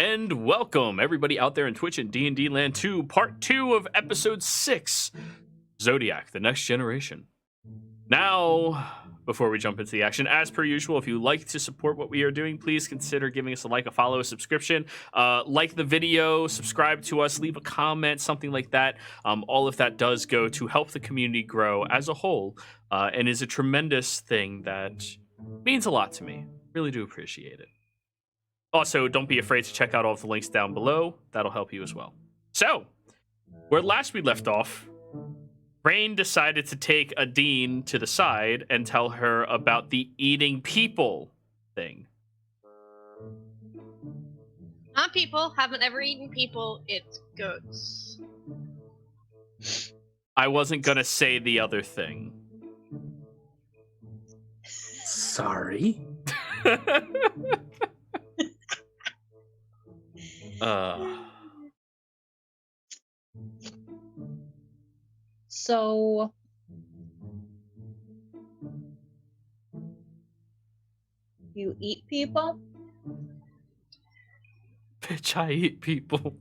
and welcome everybody out there in Twitch and D&D Land 2, Part 2 of Episode 6, Zodiac, the Next Generation. Now, before we jump into the action, as per usual, if you like to support what we are doing, please consider giving us a like, a follow, a subscription. Like the video, subscribe to us, leave a comment, something like that. All of that does go to help the community grow as a whole, and is a tremendous thing that means a lot to me. Really do appreciate it. Also, don't be afraid to check out all of the links down below. That'll help you as well. So, where last we left off, Rain decided to take Adine to the side and tell her about the eating people thing. Not people. Haven't ever eaten people. It's goats. I wasn't going to say the other thing. Sorry. So you eat people? Bitch, I eat people.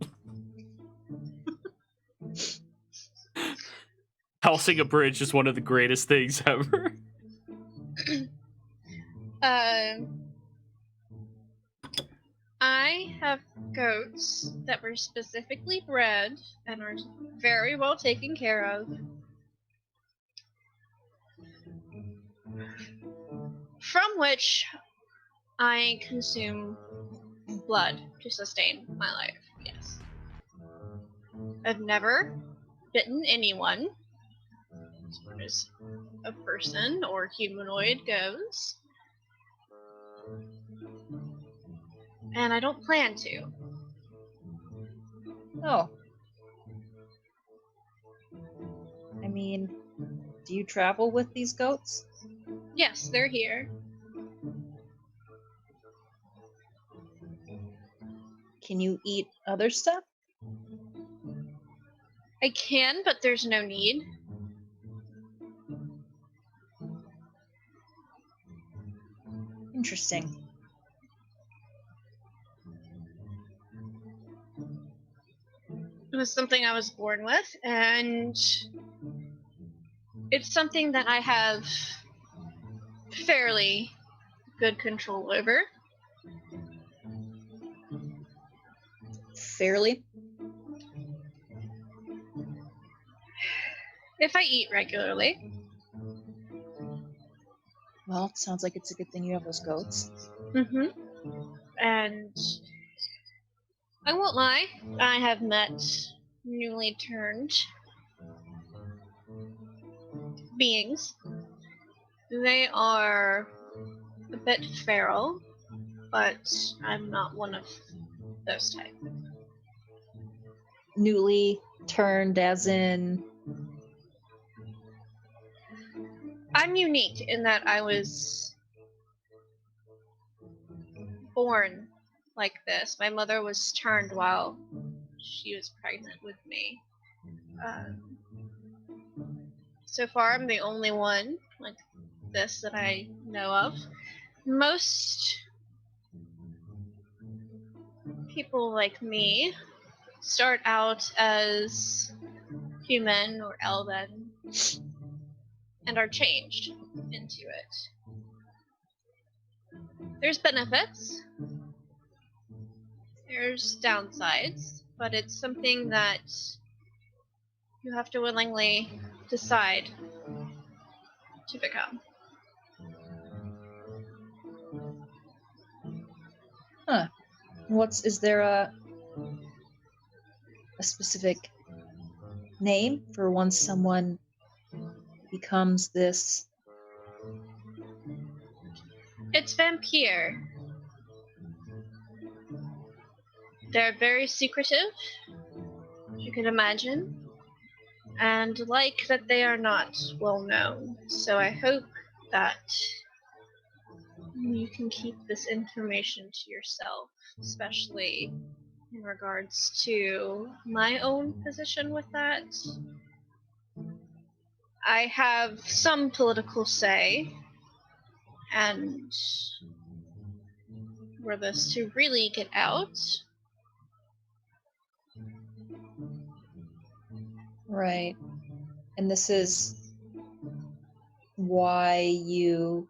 Housing a bridge is one of the greatest things ever. I have goats that were specifically bred and are very well taken care of. From which I consume blood to sustain my life, yes. I've never bitten anyone, as far as a person or humanoid goes. And I don't plan to. Oh. I mean, do you travel with these goats? Yes, they're here. Can you eat other stuff? I can, but there's no need. Interesting. It was something I was born with, and it's something that I have fairly good control over. Fairly? If I eat regularly. Well, it sounds like it's a good thing you have those goats. Mm-hmm. And I won't lie, I have met newly turned beings. They are a bit feral, but I'm not one of those type. Newly turned as in... I'm unique in that I was born like this. My mother was turned while she was pregnant with me. So far, I'm the only one like this that I know of. Most people like me start out as human or elven and are changed into it. There's benefits. There's downsides, but it's something that you have to willingly decide to become. Huh. Is there a specific name for once someone becomes this? It's vampire. They're very secretive, as you can imagine, and like that they are not well known. So I hope that you can keep this information to yourself, especially in regards to my own position with that. I have some political say, and were this to really get out, Right. And this is why you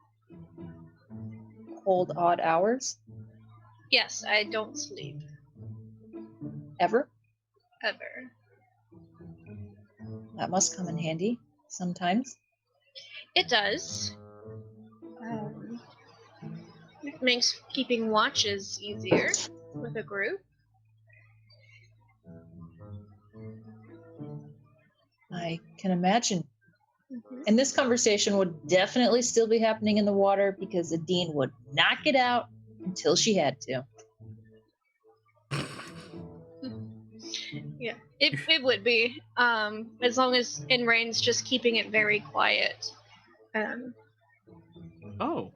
hold odd hours? Yes, I don't sleep Ever? ever. That must come in handy sometimes. It does. It makes keeping watches easier with a group. I can imagine. Mhm. And this conversation would definitely still be happening in the water because the dean would not get out until she had to. Yeah, it would be. As long as in Rain's just keeping it very quiet. Oh.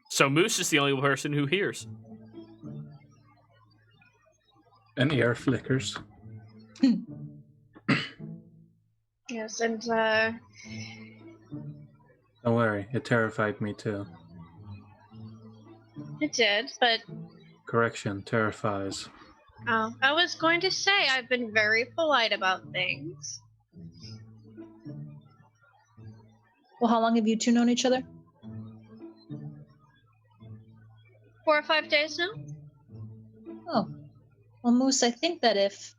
So Moose is the only person who hears. An ear flickers. Yes, and Don't worry, it terrified me too. it did, but Correction, terrifies. I was going to say I've been very polite about things. Well, how long have you two known each other? 4 or 5 days now? Oh. Well, Moose, I think that if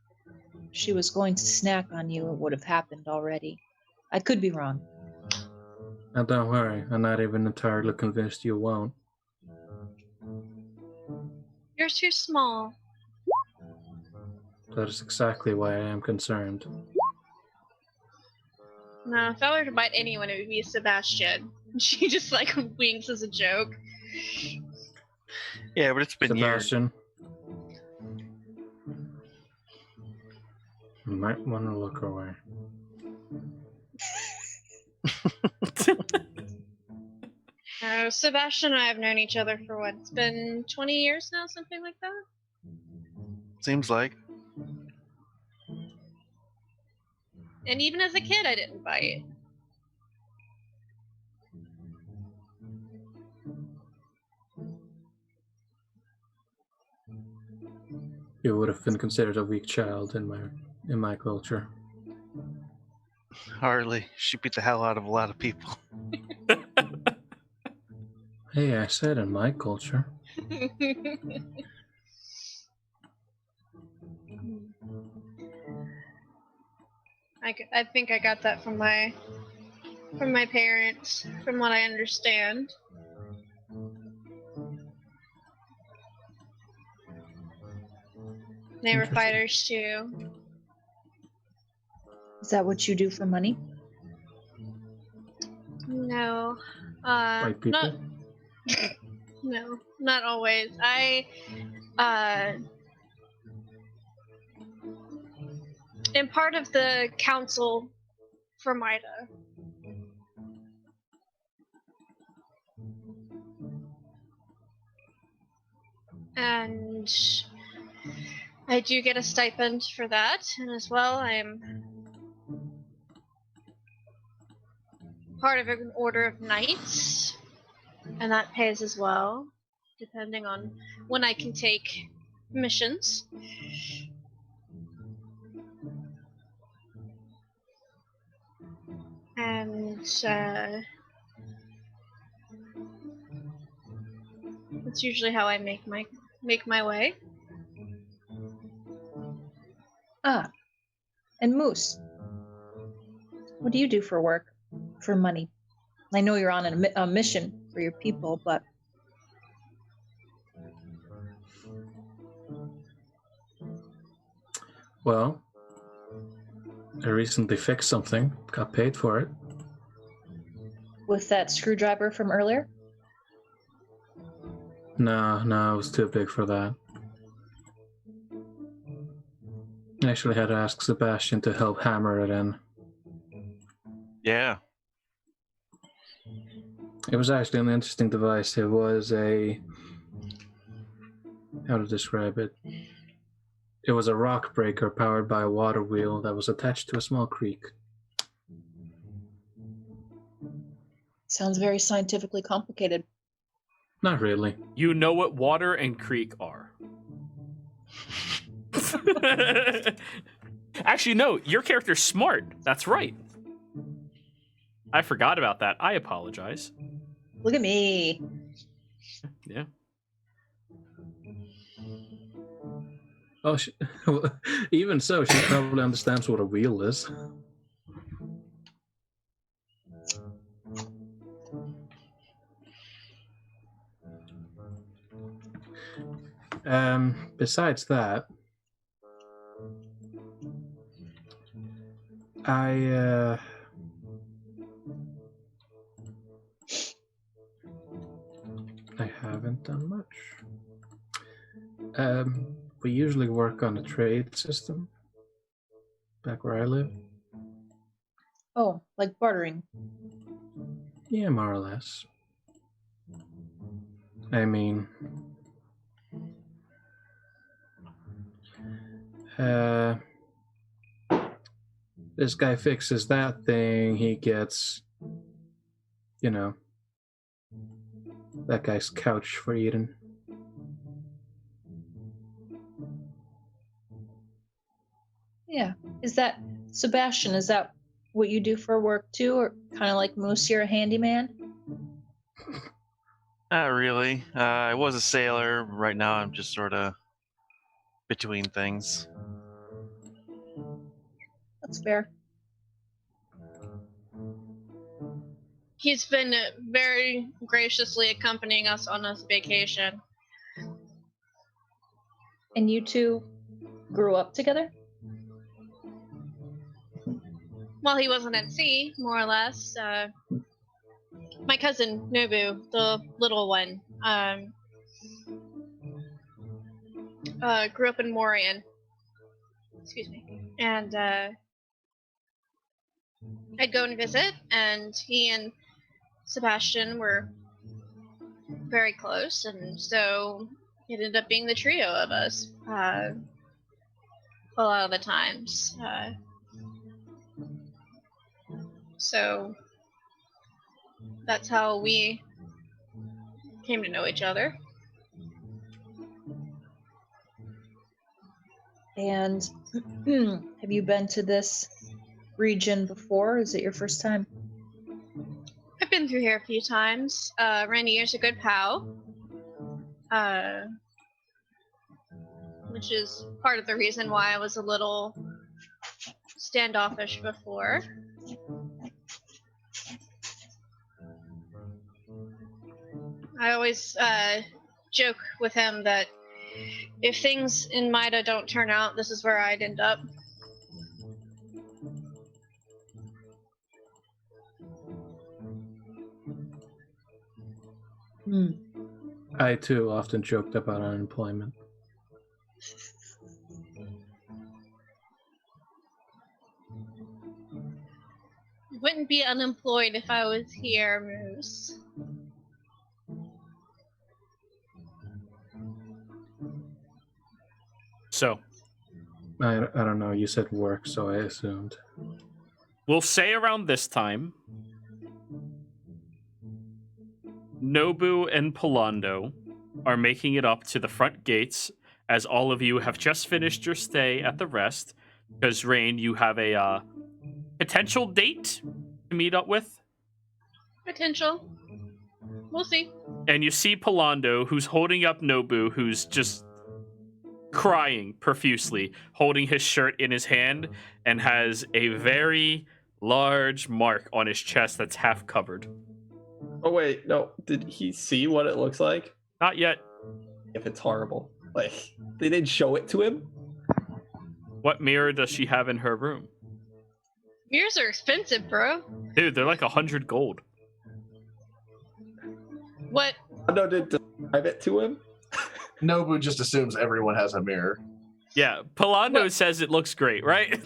she was going to snack on you, it would have happened already. I could be wrong. Now don't worry, I'm not even entirely convinced you won't. You're too small. That is exactly why I am concerned. No, if I were to bite anyone, it would be Sebastian. She just like winks as a joke. Yeah, but it's been years. Sebastian, you might want to look away. Sebastian and I have known each other for what? It's been 20 years now, something like that? Seems like. And even as a kid, I didn't bite. You would have been considered a weak child in my culture. Hardly. She beat the hell out of a lot of people. Hey, I said in my culture. I think I got that from my parents, from what I understand. They were Interesting. fighters too. Is that what you do for money? No, White people? not no, not always. I am part of the council for Mida. And I do get a stipend for that, and as well, I'm part of an order of knights, and that pays as well, depending on when I can take missions. And that's usually how I make my way. Ah. And Moose, what do you do for work? For money? I know you're on a mission for your people, but Well, I recently fixed something, got paid for it. with that screwdriver from earlier? No, it was too big for that. I actually had to ask Sebastian to help hammer it in. Yeah. It was actually an interesting device. It was how to describe it? It was a rock breaker powered by a water wheel that was attached to a small creek. Sounds very scientifically complicated. Not really. You know what water and creek are. Actually, no, your character's smart. That's right. I forgot about that. I apologize. Look at me. Yeah. Oh, even so, she probably understands what a wheel is. Besides that, I haven't done much. We usually work on a trade system back where I live. Oh, like bartering. Yeah, more or less. I mean, this guy fixes that thing, he gets, that guy's couch for eating. Yeah. Is that Sebastian? Is that what you do for work too, or kind of like Moose? You're a handyman. Not really. I was a sailor. Right now, I'm just sort of between things. That's fair. He's been very graciously accompanying us on this vacation. And you two grew up together? Well, he wasn't at sea, more or less. My cousin, Nobu, the little one, grew up in Morian. Excuse me. And I'd go and visit, and he and Sebastian were very close, and so it ended up being the trio of us a lot of the times. So that's how we came to know each other. And have you been to this region before? Is it your first time? I've been through here a few times. Ranier's a good pal, which is part of the reason why I was a little standoffish before. I always joke with him that if things in Maida don't turn out, this is where I'd end up. I too often joked about unemployment. Wouldn't be unemployed if I was here, Moose. So, I don't know, you said work, so I assumed. we'll say around this time, Nobu and Polando are making it up to the front gates as all of you have just finished your stay at the rest. Because, Rain, you have a potential date to meet up with. Potential. We'll see. And you see Polando, who's holding up Nobu, who's just crying profusely, holding his shirt in his hand, and has a very large mark on his chest that's half covered. Oh wait, no. Did he see what it looks like? Not yet. If it's horrible. Like, they didn't show it to him? What mirror does she have in her room? Mirrors are expensive, bro. Dude, they're like 100 gold. What? No, did describe it to him? Nobu just assumes everyone has a mirror. Yeah, Polando says it looks great, right?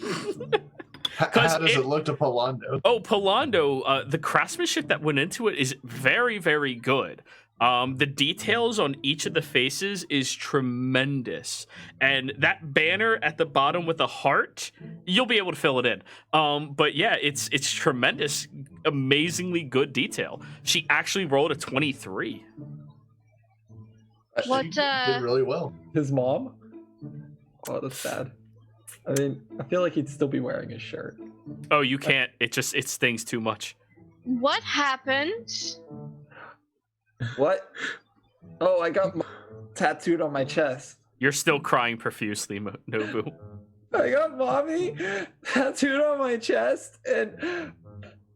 How does it look to Polando? Oh, Polando, the craftsmanship that went into it is very, very good. The details on each of the faces is tremendous. And that banner at the bottom with a heart, you'll be able to fill it in. But yeah, it's tremendous, amazingly good detail. She actually rolled a 23. What, She did really well. His mom? Oh, that's sad. I mean, I feel like he'd still be wearing his shirt. Oh, you can't. It stings too much. What happened? What? Oh, I got tattooed on my chest. You're still crying profusely, Nobu. I got mommy tattooed on my chest, and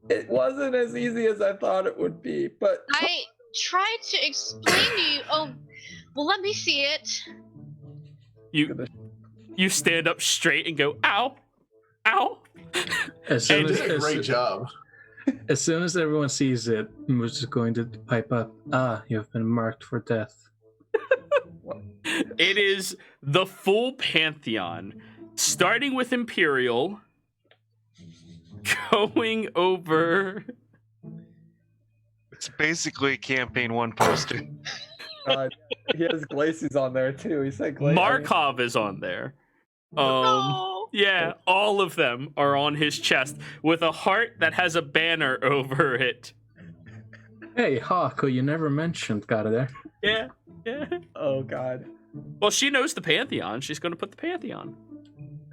it wasn't as easy as I thought it would be. But I tried to explain to you. Oh, well, let me see it. You stand up straight and go, ow, ow. As soon And- as, You did a great job. as soon as everyone sees it, Moose is going to pipe up. You have been marked for death. It is the full pantheon, starting with Imperial, going over. It's basically campaign 1 poster. he has Glacies on there too. He said Glacies. Markov is on there. No. Yeah, all of them are on his chest with a heart that has a banner over it. Hey, Hawk, who you never mentioned, got it there. Yeah. Oh God. Well, she knows the pantheon. She's going to put the pantheon.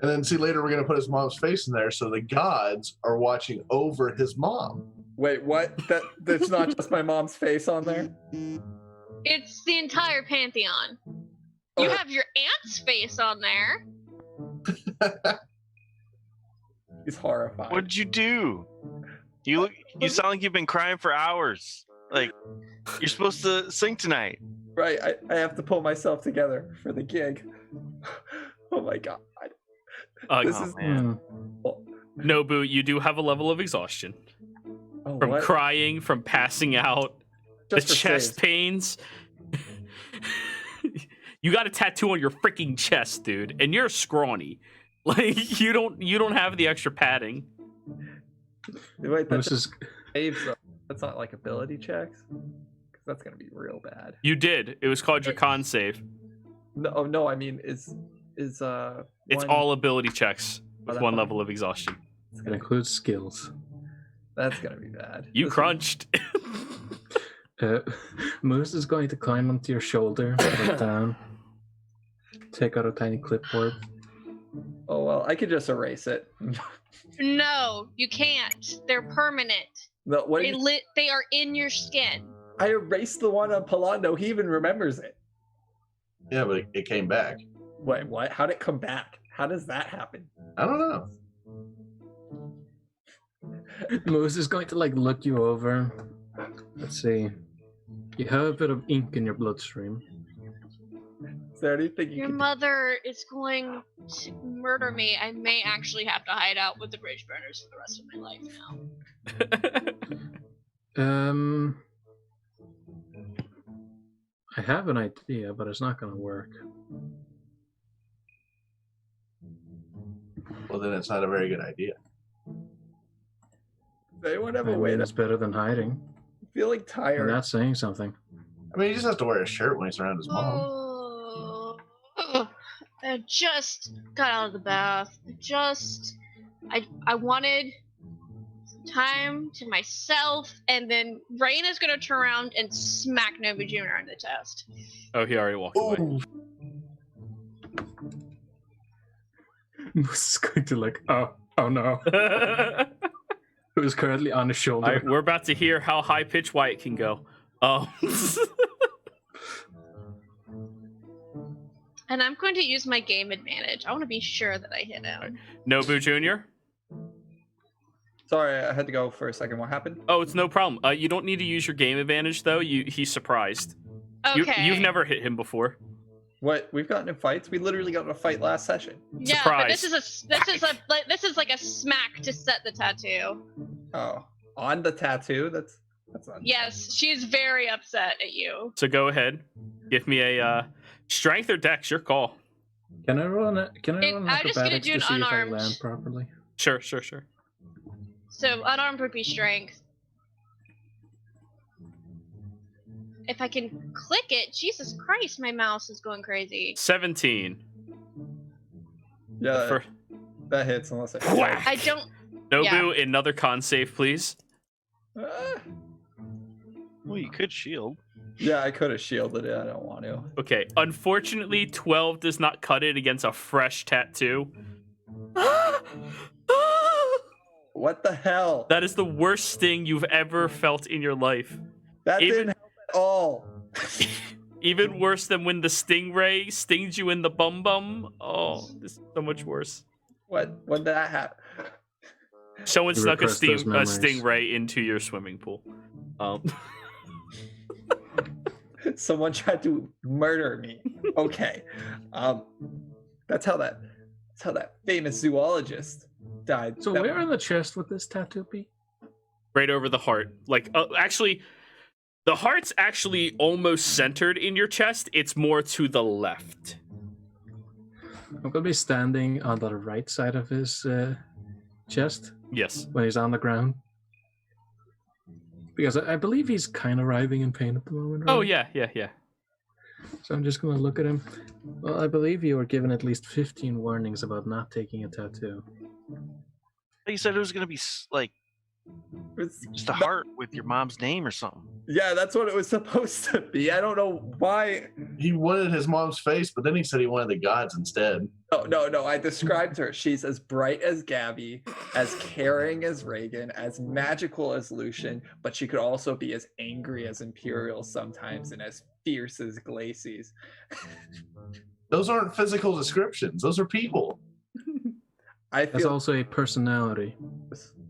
And then see later we're gonna put his mom's face in there, so the gods are watching over his mom. Wait, what? That's not just my mom's face on there. It's the entire pantheon. You Oh. have your aunt's face on there. He's horrified. What'd you do? You sound like you've been crying for hours. Like you're supposed to sing tonight. Right, I have to pull myself together for the gig. Oh my God. This Oh, is- man. Nobu, you do have a level of exhaustion Oh, from what? crying, from passing out, Just the for chest saves. pains. You got a tattoo on your freaking chest, dude, and you're scrawny. Like you don't have the extra padding. Wait, that's Moose is saves though. That's not like ability checks. 'Cause that's gonna be real bad. You did. It was called your con save. No, I mean is It's one- all ability checks with that's one fine. level of exhaustion. it's it gonna- includes skills. that's gonna be bad. You This is- crunched. Moose is going to climb onto your shoulder, look down, take out a tiny clipboard. Oh well, I could just erase it. No, you can't. They're permanent. No, what? They are in your skin. I erased the one on Palando. He even remembers it. Yeah, but it came back. Wait, what? How'd it come back? How does that happen? I don't know. Moose is going to look you over. Let's see. You have a bit of ink in your bloodstream. Is there anything you Your can? mother is going to murder me. I may actually have to hide out with the bridge burners for the rest of my life now. I have an idea, but it's not going to work. Well, then it's not a very good idea. Does anyone have I a way mean, to it's better than hiding. feeling And tired? that's saying something. I mean, he just has to wear a shirt when he's around his mom. I just got out of the bath. I wanted time to myself, and then Raina's gonna turn around and smack Nobu Jr. in the chest. Oh, he already walked away. Ooh. Moose is going to oh no. It was currently on his shoulder. All right, we're about to hear how high pitched Wyatt can go. And I'm going to use my game advantage. I want to be sure that I hit him. Nobu Jr. Sorry, I had to go for a second. What happened? Oh, it's no problem. You don't need to use your game advantage though. He's surprised. Okay. You've never hit him before. What? We've gotten in fights. We literally got in a fight last session. Yeah, but Surprise. this is like a smack to set the tattoo. Oh, on the tattoo. That's not. Yes, she's very upset at you. So go ahead, give me a strength or dex. Your call. Can I run it? Can I run I'm just gonna acrobatics do to an see if I unarmed. land properly? Sure. So unarmed would be strength. If I can click it, Jesus Christ, my mouse is going crazy. 17. Yeah, For that hits unless I. Whack. I don't. Nobu, another con save, please. Ah. Well, you could shield. Yeah, I could have shielded it. I don't want to. Okay. Unfortunately, 12 does not cut it against a fresh tattoo. What the hell? That is the worst sting you've ever felt in your life. That even- didn't help at all. Even worse than when the stingray stings you in the bum bum. Oh, this is so much worse. When did that happen? Someone You snuck a repressed those memories. stingray into your swimming pool. Someone tried to murder me. Okay. That's how that famous zoologist died. So That- where in the chest would this tattoo be? Right over the heart. Like, actually, the heart's actually almost centered in your chest. It's more to the left. I'm gonna be standing on the right side of his chest Yes. when he's on the ground. Because I believe he's kind of writhing in pain at the moment. Right? Oh, yeah. So I'm just gonna look at him. Well, I believe you were given at least 15 warnings about not taking a tattoo. You said it was gonna be like It's- just a heart with your mom's name or something. Yeah, that's what it was supposed to be. I don't know why. He wanted his mom's face, but then he said he wanted the gods instead. No. I described her. She's as bright as Gabby, as caring as Reagan, as magical as Lucian, but she could also be as angry as Imperial sometimes and as fierce as Glacies. Those aren't physical descriptions. Those are people. I That's feel also a personality.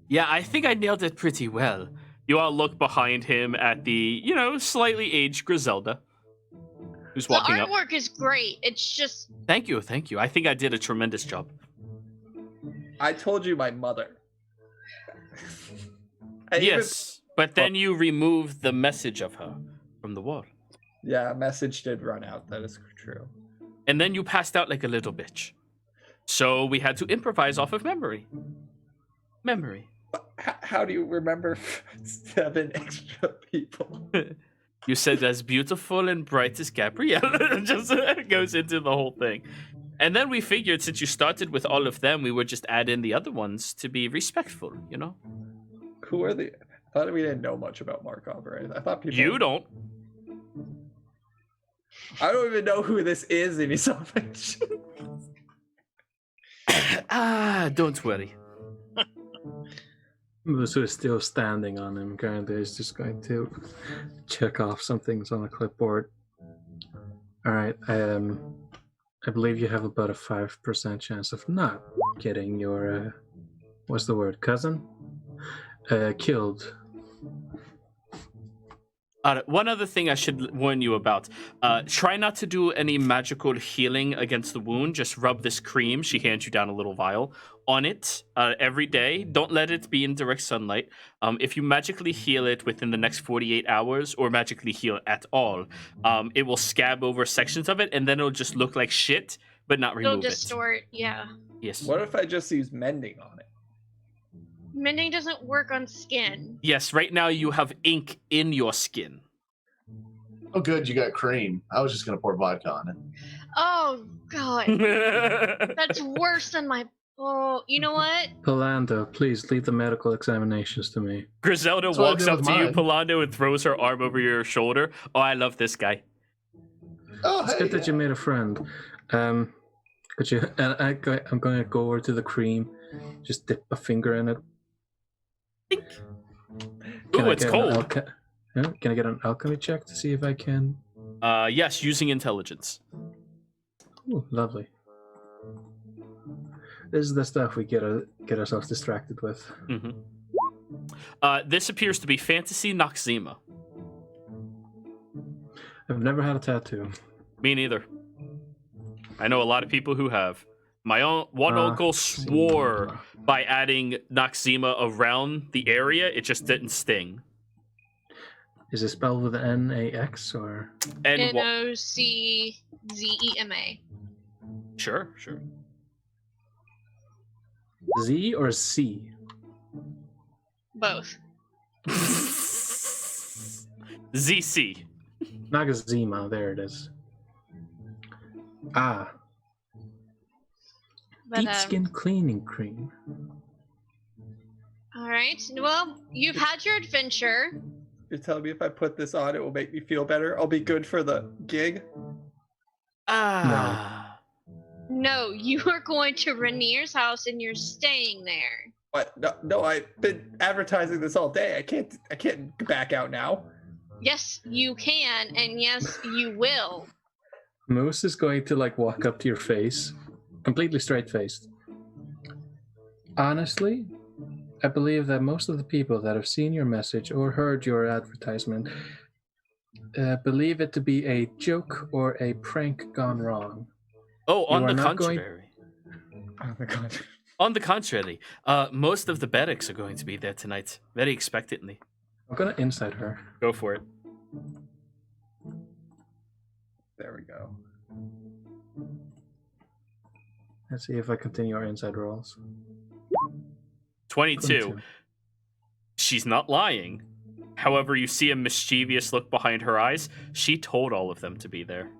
Yeah, I think I nailed it pretty well. You all look behind him at the, slightly aged Griselda, who's The walking up. artwork is great. It's just Thank you. I think I did a tremendous job. I told you my mother. I even- Yes, but then you removed the message of her from the wall. Yeah, a message did run out. That is true. And then you passed out like a little bitch. So we had to improvise off of memory. How do you remember 7 extra people? You said as beautiful and bright as Gabrielle. Just goes into the whole thing. And then we figured since you started with all of them, we would just add in the other ones to be respectful, Who are the? I thought we didn't know much about Markov, right? I thought people. You don't. I don't even know who this is, and he's so much. Don't worry. Musu is still standing on him. Currently, he's just going to check off some things on the clipboard. All right. I believe you have about a 5% chance of not getting your what's the word, cousin, killed. One other thing I should warn you about. Try not to do any magical healing against the wound. Just rub this cream. She hands you down a little vial on it every day. Don't let it be in direct sunlight. If you magically heal it within the next 48 hours or magically heal at all, it will scab over sections of it and then it'll just look like shit, but not it'll remove it. distort. Yeah. Yes. What if I just use mending on it? Mending doesn't work on skin. Yes, right now you have ink in your skin. Oh, good, you got cream. I was just gonna pour vodka on it. Oh god, that's worse than my. Oh, you know what? Polando, please leave the medical examinations to me. Griselda That's what I walks did up with to you, mine. Polando, and throws her arm over your shoulder. Oh, I love this guy. Oh, It's hey, good that you made a friend. Could you? And I'm going to go over to the cream, just dip a finger in it. Can Ooh, I it's get an cold. Can I get an alchemy check to see if I can? Yes, using intelligence. Ooh, lovely. This is the stuff we get ourselves distracted with. hmm This appears to be Fantasy Noxzema. I've never had a tattoo. Me neither. I know a lot of people who have. My one uncle swore by adding Noxzema around the area, it just didn't sting. Is it spelled with an N-A-X or? And Noczema. Sure. Z or C? Both. ZC. Nagazima, there it is. Ah, But, deep skin cleaning cream. all right. Well, you've had your adventure. You're telling me if I put this on, it will make me feel better? I'll be good for the gig? Ah. No, you are going to Rainier's house and you're staying there. What? No, I've been advertising this all day. I can't back out now. Yes, you can, and yes, you will. Moose is going to like walk up to your face, completely straight faced. Honestly, I believe that most of the people that have seen your message or heard your advertisement believe it to be a joke or a prank gone wrong. Oh, on You the are not going- contrary. Oh my god. On the contrary, most of the Bedics are going to be there tonight, very expectantly. I'm gonna inside her. Go for it. There we go. Let's see if I continue our inside rolls. 22. She's not lying. However, you see a mischievous look behind her eyes. She told all of them to be there.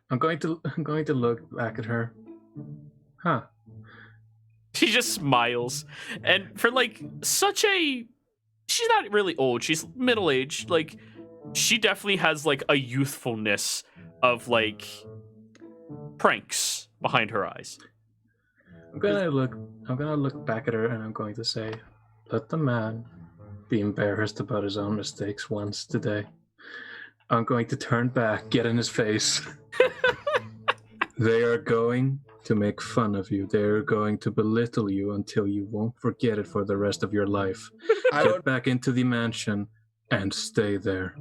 I'm going to look back at her. Huh. She just smiles. And for like such a... She's not really old. She's middle-aged. Like, she definitely has like a youthfulness of like pranks behind her eyes. I'm gonna look back at her and I'm going to say, let the man be embarrassed about his own mistakes once today. I'm going to turn back, get in his face. They are going to make fun of you. They are going to belittle you until you won't forget it for the rest of your life. Get back into the mansion and stay there.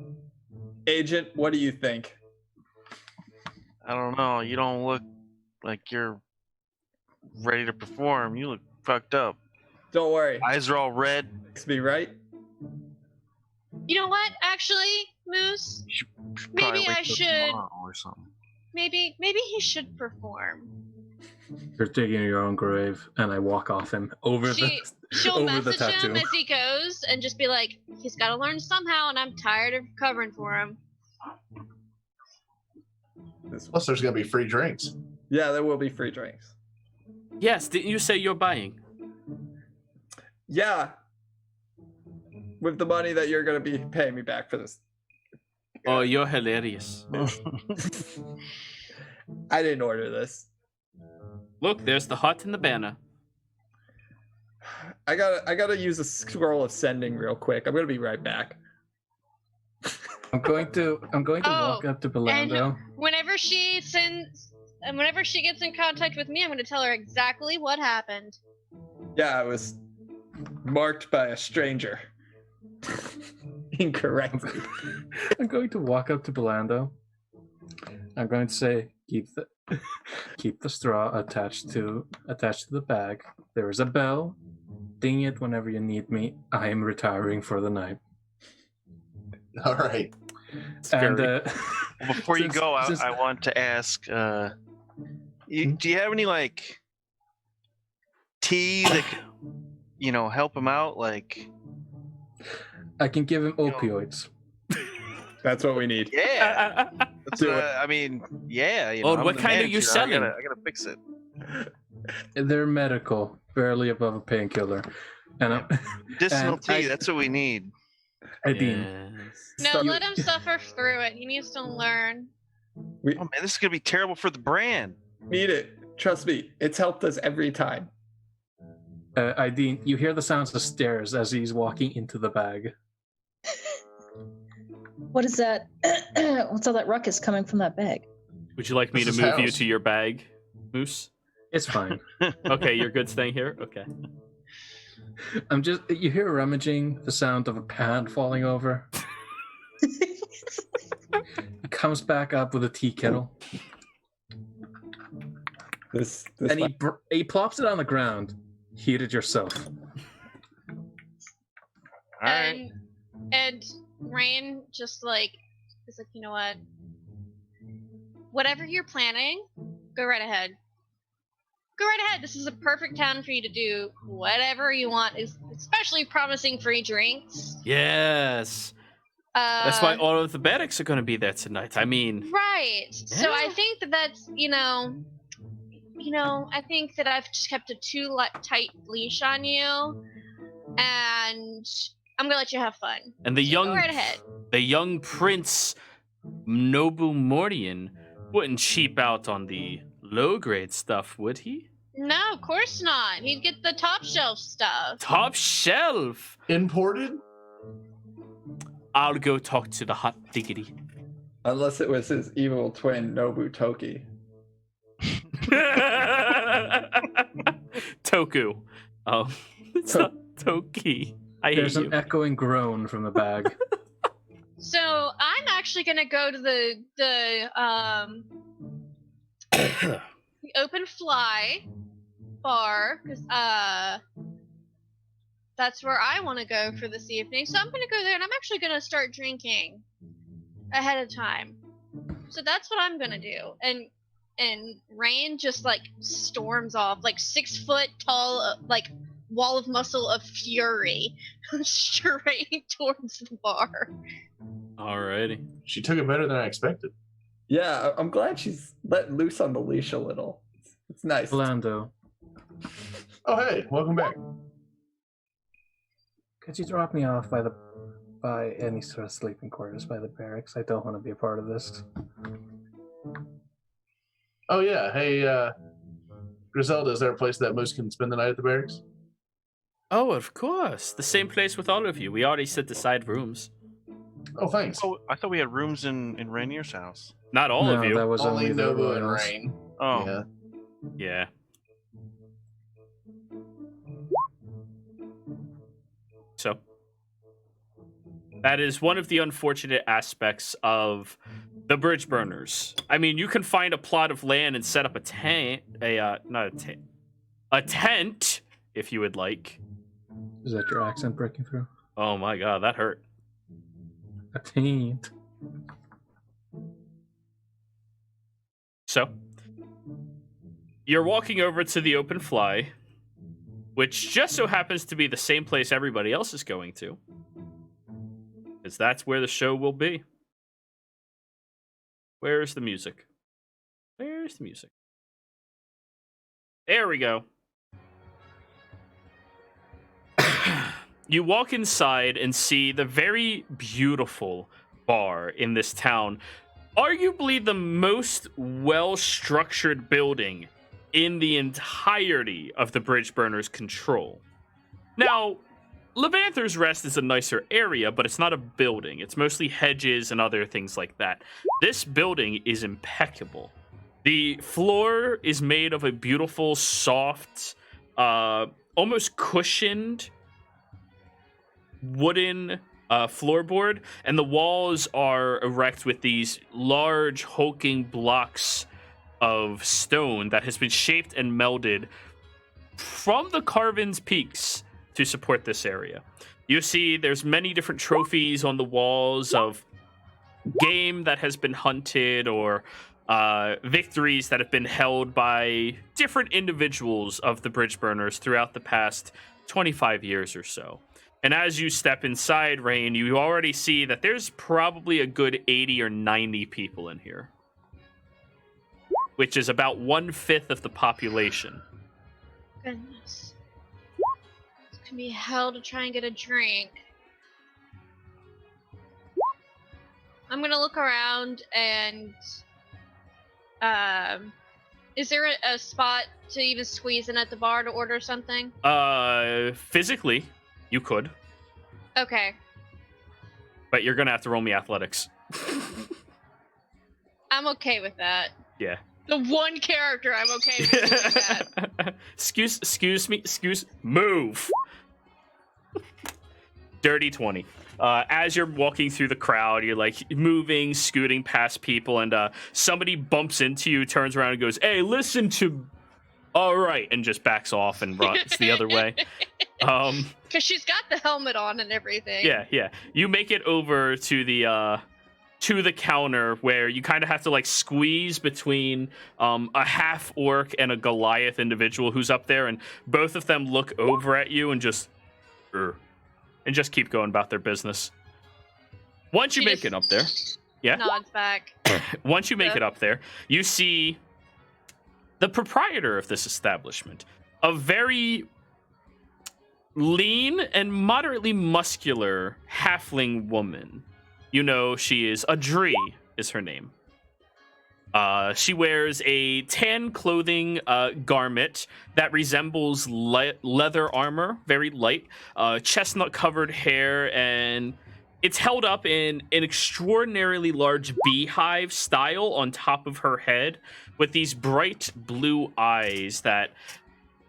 Agent, what do you think? I don't know. You don't look like you're ready to perform. You look fucked up. Don't worry. Eyes are all red. It's me, right? You know what? Actually, Moose, You should maybe probably wait I till should. tomorrow or something. Maybe he should perform. You're digging your own grave, and I walk off him over She'll over the message him tattoo. as he goes and just be like, he's got to learn somehow, and I'm tired of covering for him. Plus, there's gonna be free drinks. Yeah, there will be free drinks. Yes, didn't you say you're buying? Yeah. With the money that you're going to be paying me back for this. Oh, you're hilarious. I didn't order this. Look, there's the hut and the banner. I gotta use a scroll of sending real quick. I'm gonna be right back. I'm going to walk up to Belando. Whenever she gets in contact with me, I'm going to tell her exactly what happened. Yeah, I was marked by a stranger. Incorrectly. I'm going to walk up to Belando. I'm going to say, keep the straw attached to the bag. There is a bell. Ding it whenever you need me. I am retiring for the night. All right. And Before you since- go, since- I want to ask, do you have any like tea that could, help him out? Like, I can give him opioids. That's what we need. yeah. That's, Do it. I mean, yeah. Oh, I'm what the kind are you manager. selling? I gotta fix it. They're medical, barely above a painkiller. And Medicinal and tea. I- That's what we need. Aideen, Yes. No, You- let him suffer through it. He needs to learn. We Oh man, this is gonna be terrible for the brand. need it. Trust me, it's helped us every time. Aideen, you hear the sounds of stairs as he's walking into the bag. What is that? What's all that ruckus coming from that bag? Would you like me This to is move you house. to your bag, Moose? It's fine. Okay, you're good staying here? Okay. You hear rummaging, the sound of a pan falling over. He comes back up with a tea kettle, This and he plops it on the ground. Heat it yourself. All right. And Rain just like is like, you know what? Whatever you're planning, go right ahead. Go right ahead. This is a perfect time for you to do whatever you want, especially promising free drinks. Yes. That's why all of the Bedics are going to be there tonight. I mean, Right. So I Yeah. think that's, I think that I've just kept a too tight leash on you, and I'm gonna let you have fun. and the So young go right ahead. the young prince Nobu Mordian wouldn't cheap out on the low-grade stuff, would he? No, of course not. He'd get the top shelf stuff. Top shelf. Imported? I'll go talk to the hot diggity. Unless it was his evil twin, Nobu Toki. Toku. Oh, it's not Toki. I hate There's you. an echoing groan from the bag. So I'm actually gonna go to the open fly bar because that's where I want to go for this evening. So I'm gonna go there and I'm actually gonna start drinking ahead of time. So that's what I'm gonna do. And Rain just like storms off, like 6 foot tall, like wall of muscle of fury, straight towards the bar. Alrighty. She took it better than I expected. Yeah, I'm glad she's let loose on the leash a little. It's nice. Lando, Oh, hey, welcome back. could you drop me off by any sort of sleeping quarters by the barracks? I don't want to be a part of this. Oh, yeah. Hey, Griselda, is there a place that Moose can spend the night at the barracks? Oh, of course. The same place with all of you. We already set aside rooms. Oh, thanks. Oh, I thought we had rooms in Rainier's house. Not all of No, you. that was Only the Nobu and Royals. Rain. Oh, Yeah. Yeah. So that is one of the unfortunate aspects of the bridge burners. I mean, you can find a plot of land and set up a tent, a tent, if you would like. Is that your accent breaking through? Oh my god, that hurt. A taint. So you're walking over to the open fly, which just so happens to be the same place everybody else is going to, because that's where the show will be. Where's the music? Where's the music? There we go. You walk inside and see the very beautiful bar in this town. Arguably the most well-structured building in the entirety of the Bridge Burners' control. Now, Levanther's Rest is a nicer area, but it's not a building. It's mostly hedges and other things like that. This building is impeccable. The floor is made of a beautiful, soft, almost cushioned wooden floorboard, and the walls are erect with these large hulking blocks of stone that has been shaped and melded from the carven peaks to support this area. You see there's many different trophies on the walls of game that has been hunted or victories that have been held by different individuals of the Bridge Burners throughout the past 25 years or so. And as you step inside, Rain, you already see that there's probably a good 80 or 90 people in here, which is about 1/5 of the population. Goodness. It's gonna be hell to try and get a drink. I'm gonna look around and is there a spot to even squeeze in at the bar to order something? Physically, you could, Okay. but you're gonna have to roll me athletics. I'm okay with that. Yeah. The one character I'm okay with doing that. excuse me, move. Dirty 20. As you're walking through the crowd, you're like moving, scooting past people, and somebody bumps into you, turns around and goes, "Hey, listen to..." All right, and just backs off and runs the other way. Because she's got the helmet on and everything. Yeah. You make it over to the counter where you kind of have to like squeeze between a half orc and a Goliath individual who's up there, and both of them look over at you and just keep going about their business. Once you She make just it up there, yeah. Nods back. Once you make it up there, you see the proprietor of this establishment, a very lean and moderately muscular halfling woman. You know, she is Adri, is her name. She wears a tan clothing garment that resembles leather armor, very light, chestnut-covered hair, and it's held up in an extraordinarily large beehive style on top of her head with these bright blue eyes that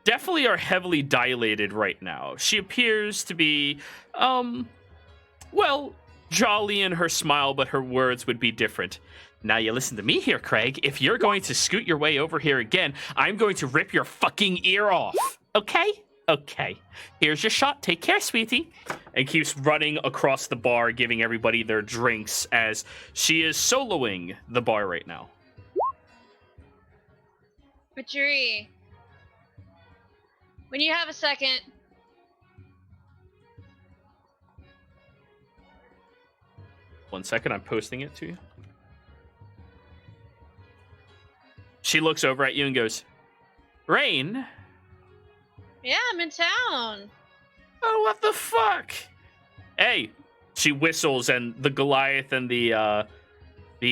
definitely are heavily dilated right now. She appears to be, well, jolly in her smile, but her words would be different. Now you listen to me here, Craig. If you're going to scoot your way over here again, I'm going to rip your fucking ear off. Okay? Okay. Here's your shot. Take care, sweetie. And keeps running across the bar, giving everybody their drinks as she is soloing the bar right now. Marjorie, when you have a second, One second, I'm posting it to you. She looks over at you and goes, Rain? yeah, I'm in town. Oh, what the fuck? Hey, she whistles, and the Goliath and the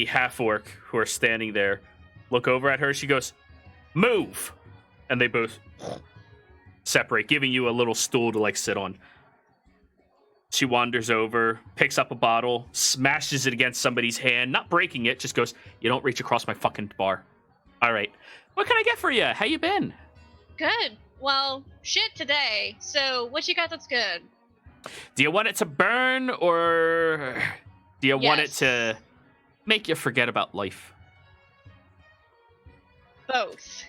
half-orc who are standing there look over at her. She goes, move! And they both separate, giving you a little stool to, like, sit on. She wanders over, picks up a bottle, smashes it against somebody's hand, not breaking it, just goes, you don't reach across my fucking bar. All right. What can I get for you? How you been? Good. Well, shit today. So, what you got that's good? Do you want it to burn, or do you want it Yes. to make you forget about life? Both.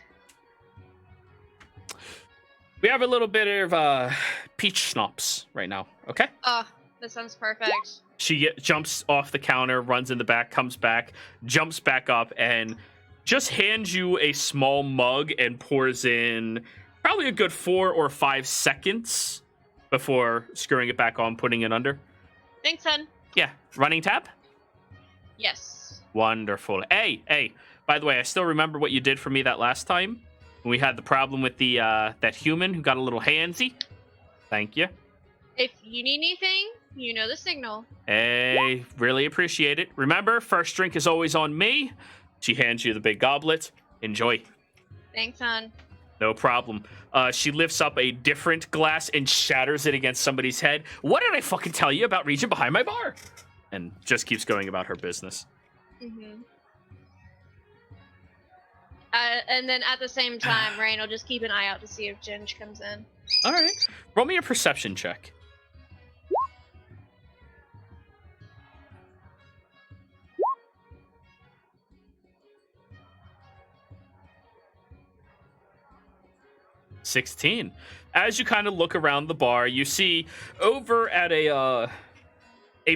We have a little bit of peach schnapps right now, okay? Oh, that sounds perfect. She jumps off the counter, runs in the back, comes back, jumps back up, and just hands you a small mug and pours in probably a good 4 or 5 seconds before screwing it back on, putting it under. Thanks, hun. Yeah, running tab? Yes. Wonderful. Hey, by the way, I still remember what you did for me that last time when we had the problem with the that human who got a little handsy. Thank you. If you need anything, you know the signal. Hey, really appreciate it. Remember, first drink is always on me. She hands you the big goblet. Enjoy. Thanks, hon. No problem. She lifts up a different glass and shatters it against somebody's head. What did I fucking tell you about reaching behind my bar? And just keeps going about her business. Mm-hmm. And then at the same time, Rain will just keep an eye out to see if Ginge comes in. All right. Roll me a perception check. $16. As you kind of look around the bar, you see over at a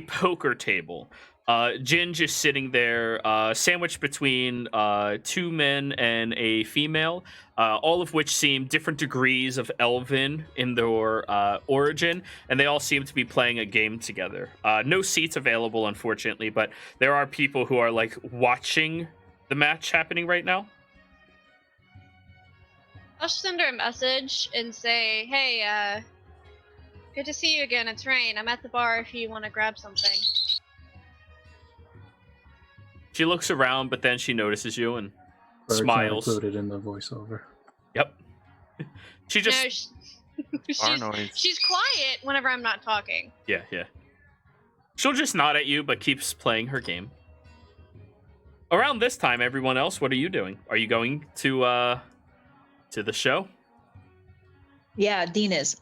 poker table, Ginge is sitting there, sandwiched between 2 men and a female, all of which seem different degrees of elven in their origin, and they all seem to be playing a game together. No seats available, unfortunately, but there are people who are like watching the match happening right now. I'll send her a message and say, hey, good to see you again. It's Rain. I'm at the bar if you want to grab something. She looks around, but then she notices you and Birds are smiles. included in the voiceover. Yep. She just No, Bar noise. she's quiet whenever I'm not talking. yeah. She'll just nod at you, but keeps playing her game. Around this time, everyone else, what are you doing? Are you going to the show? Yeah, Dean is.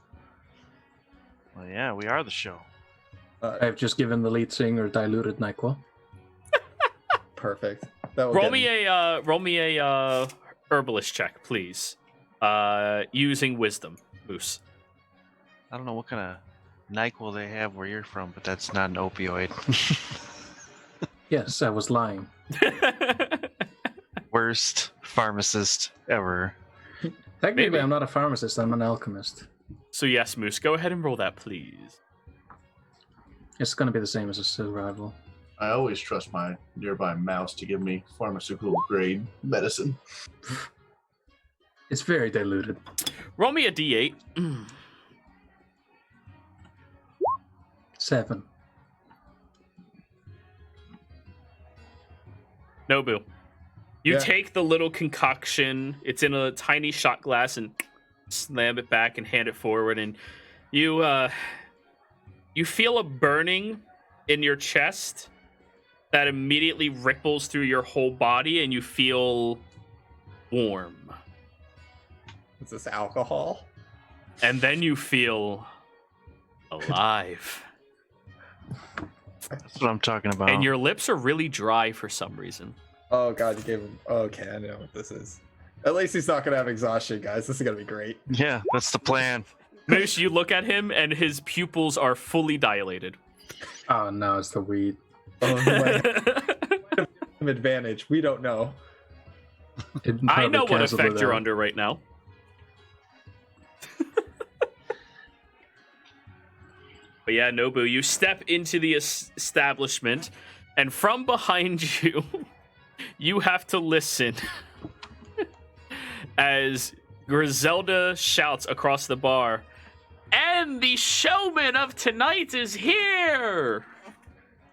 Well, yeah, we are the show. I've just given the lead singer diluted NyQuil. Perfect. That will Roll get me a herbalist check, please. Using wisdom, Moose. I don't know what kind of NyQuil they have where you're from, but that's not an opioid. Yes, I was lying. Worst pharmacist ever. Technically, Maybe. I'm not a pharmacist. I'm an alchemist. So yes, Moose, go ahead and roll that, please. It's going to be the same as a survival. I always trust my nearby mouse to give me pharmaceutical grade medicine. It's very diluted. Roll me a d8. 7. Nobu. You Yeah. take the little concoction. It's in a tiny shot glass and slam it back and hand it forward, and you feel a burning in your chest that immediately ripples through your whole body, and you feel warm. Is this alcohol? And then you feel alive. That's what I'm talking about. And your lips are really dry for some reason. Oh god, you gave him. Okay, I know what this is. At least he's not gonna have exhaustion, guys. This is gonna be great. Yeah, that's the plan. Moose, you look at him, and his pupils are fully dilated. Oh no, it's the weed. Oh, my advantage. We don't know. It I know probably what canceled effect it you're out. under right now. But yeah, Nobu, you step into the establishment, and from behind you, you have to listen as Griselda shouts across the bar, "And the showman of tonight is here!"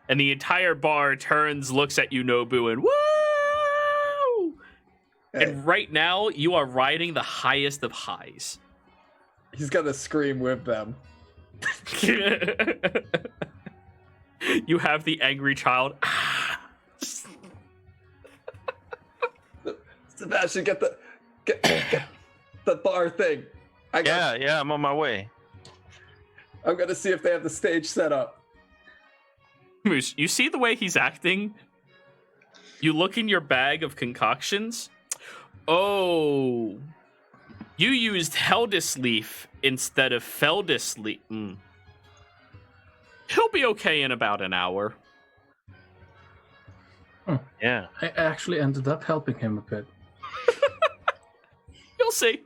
And the entire bar turns, looks at you, Nobu, and woo! Hey, And right now, you are riding the highest of highs. he's gonna scream with them. You have the angry child. Sebastian, get the bar thing. I got. Yeah, I'm on my way. I'm gonna see if they have the stage set up. Moose, you see the way he's acting? You look in your bag of concoctions. Oh, you used Heldis leaf instead of Feldis leaf. He'll be okay in about an hour. Yeah. I actually ended up helping him a bit. You'll see.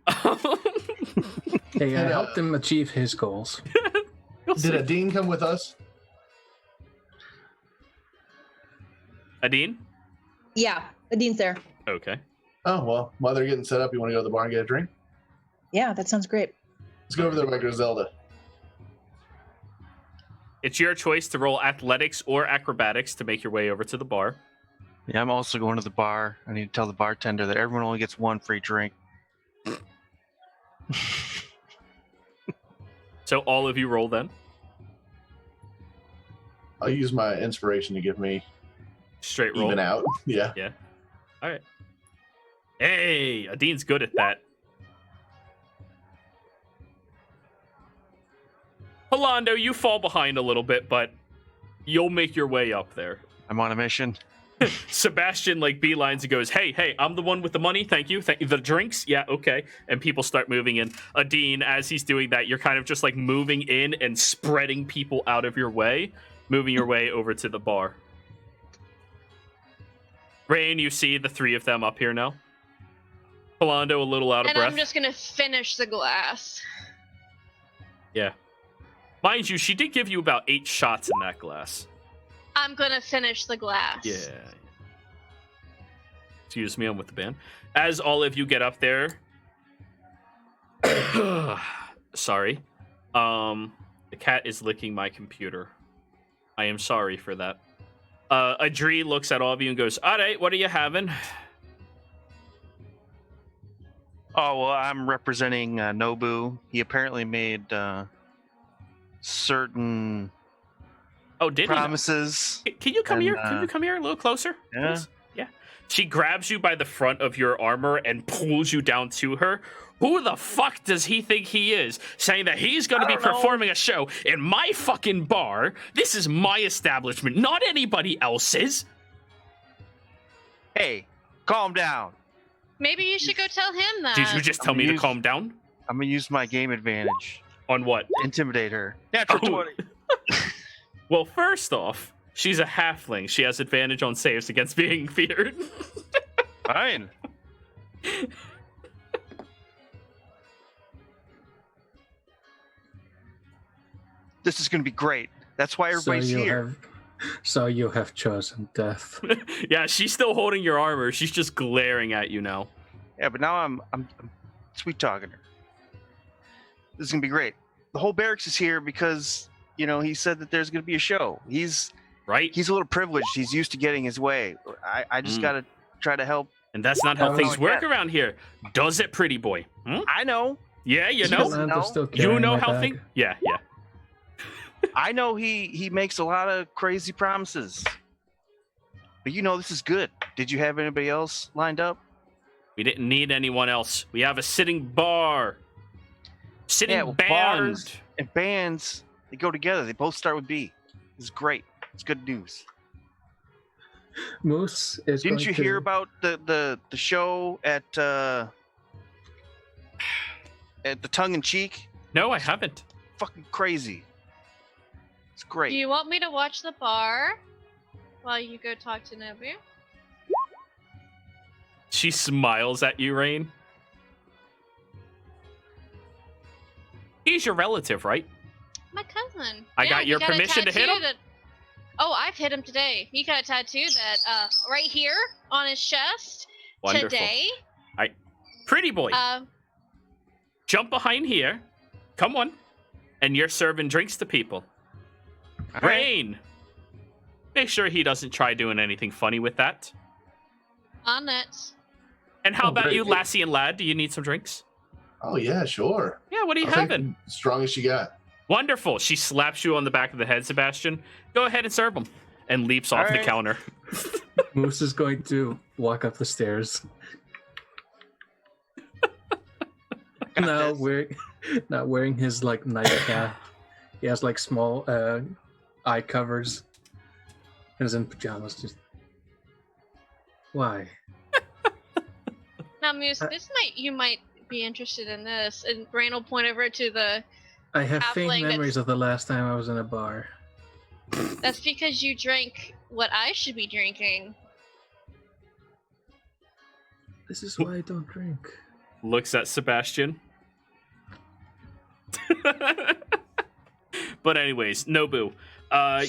Hey, I And, helped him achieve his goals. You'll Did see. Adine come with us? Adine? Yeah, Adine's there. Okay. Oh, well, while they're getting set up, you want to go to the bar and get a drink? Yeah, that sounds great. Let's go over there by Griselda. It's your choice to roll athletics or acrobatics to make your way over to the bar. Yeah, I'm also going to the bar. I need to tell the bartender that everyone only gets one free drink. So all of you roll then. I'll use my inspiration to give me Straight roll. even out. Yeah. All right. Hey, Adine's good at that. Polando, you fall behind a little bit, but you'll make your way up there. I'm on a mission. Sebastian beelines and goes, hey, I'm the one with the money. Thank you. The drinks? Yeah, okay. And people start moving in. Adine, as he's doing that, you're kind of just moving in and spreading people out of your way, moving your way over to the bar. Rain, you see the three of them up here now. Polando a little out of And breath. I'm just gonna finish the glass. Yeah. Mind you, she did give you about 8 shots in that glass. I'm gonna finish the glass. Yeah. Excuse me, I'm with the band. As all of you get up there, sorry. The cat is licking my computer. I am sorry for that. Adri looks at all of you and goes, "All right, what are you having?" Oh, well, I'm representing Nobu. He apparently made certain Oh, did promises. he? Can you come And, here? Can you come here a little closer? Yeah. Please? Yeah. She grabs you by the front of your armor and pulls you down to her. Who the fuck does he think he is? Saying that he's going to be I don't know. performing a show in my fucking bar. This is my establishment, not anybody else's. Hey, calm down. Maybe you should go tell him that. Did you just tell me to calm down? I'm going to use my game advantage. On what? Intimidate her. Natural Oh. 20. Well, first off, she's a halfling. She has advantage on saves against being feared. Fine. This is going to be great. That's why everybody's here. So you have chosen death. Yeah, she's still holding your armor. She's just glaring at you now. Yeah, but now I'm sweet talking her. This is gonna be great. The whole barracks is here because he said that there's gonna be a show. He's Right? a little privileged. He's used to getting his way. I just Mm. gotta try to help. And that's not how Oh, things no, work yeah. around here. Does it, pretty boy? Hmm? I know. Yeah, you He know. doesn't know. Still You carrying know my how bag. things. Yeah, yeah. I know he makes a lot of crazy promises. But this is good. Did you have anybody else lined up? We didn't need anyone else. We have a sitting bar. Sitting Yeah, well, band. bars and bands, they go together. They both start with B. This is great. It's good news. Moose is Didn't going you to... hear about the show at the Tongue in Cheek? No, I haven't. Fucking crazy. It's Do great. you want me to watch the bar while you go talk to Nobu? She smiles at you, Rain. He's your relative, right? My cousin. I Yeah, got he your a permission to hit tattoo him? Oh, I've hit him today. He got a tattoo that right here on his chest Wonderful. today. Pretty boy, jump behind here. Come on. And you're serving drinks to people. All right. Rain, make sure he doesn't try doing anything funny with that. On it. And how Oh, about great. you, Lassie and Lad? Do you need some drinks? Oh yeah, sure. Yeah, what are you I'll take having? the strongest you got. Wonderful. She slaps you on the back of the head, Sebastian. Go ahead and serve him. And leaps off All the right. counter. Moose is going to walk up the stairs. Got Now this. wearing his like nightcap. He has like small eye covers. And is in pajamas. Just why? Now, Moose, you might be interested in this. And Rain will point over to the. I have faint Halfling memories of the last time I was in a bar. That's because you drank what I should be drinking. This is why I don't drink. Looks at Sebastian. But anyways, Nobu,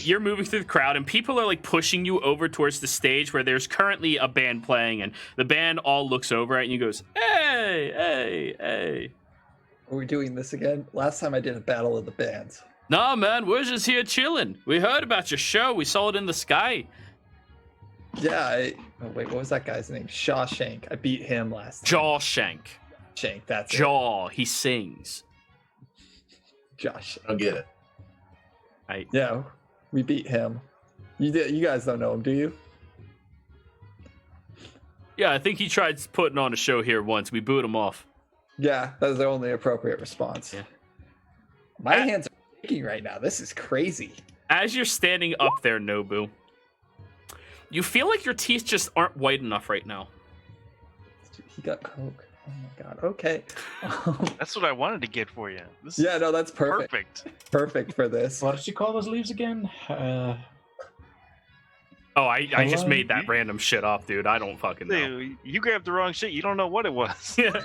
you're moving through the crowd and people are like pushing you over towards the stage where there's currently a band playing, and the band all looks over at you and goes, hey, hey, hey. Are we doing this again? Last time I did a battle of the bands. Nah, man, we're just here chilling. We heard about your show. We saw it in the sky. Yeah, oh wait, what was that guy's name? Shawshank. I beat him last time. Jawshank. Shank, that's Jaw. He sings. it. Josh. I don't get it. Yeah, we beat him. You guys don't know him, do you? Yeah, I think he tried putting on a show here once. We booed him off. Yeah, that was the only appropriate response. Yeah. My hands are shaking right now. This is crazy. As you're standing up there, Nobu, you feel like your teeth just aren't white enough right now. He got coke. Oh my god. Okay. That's what I wanted to get for you. This Yeah, is no, that's perfect. perfect. Perfect for this. What did you call those leaves again? Oh, I just Hello? made that random shit up, dude. I don't fucking know. Dude, you grabbed the wrong shit. You don't know what it was. Yeah.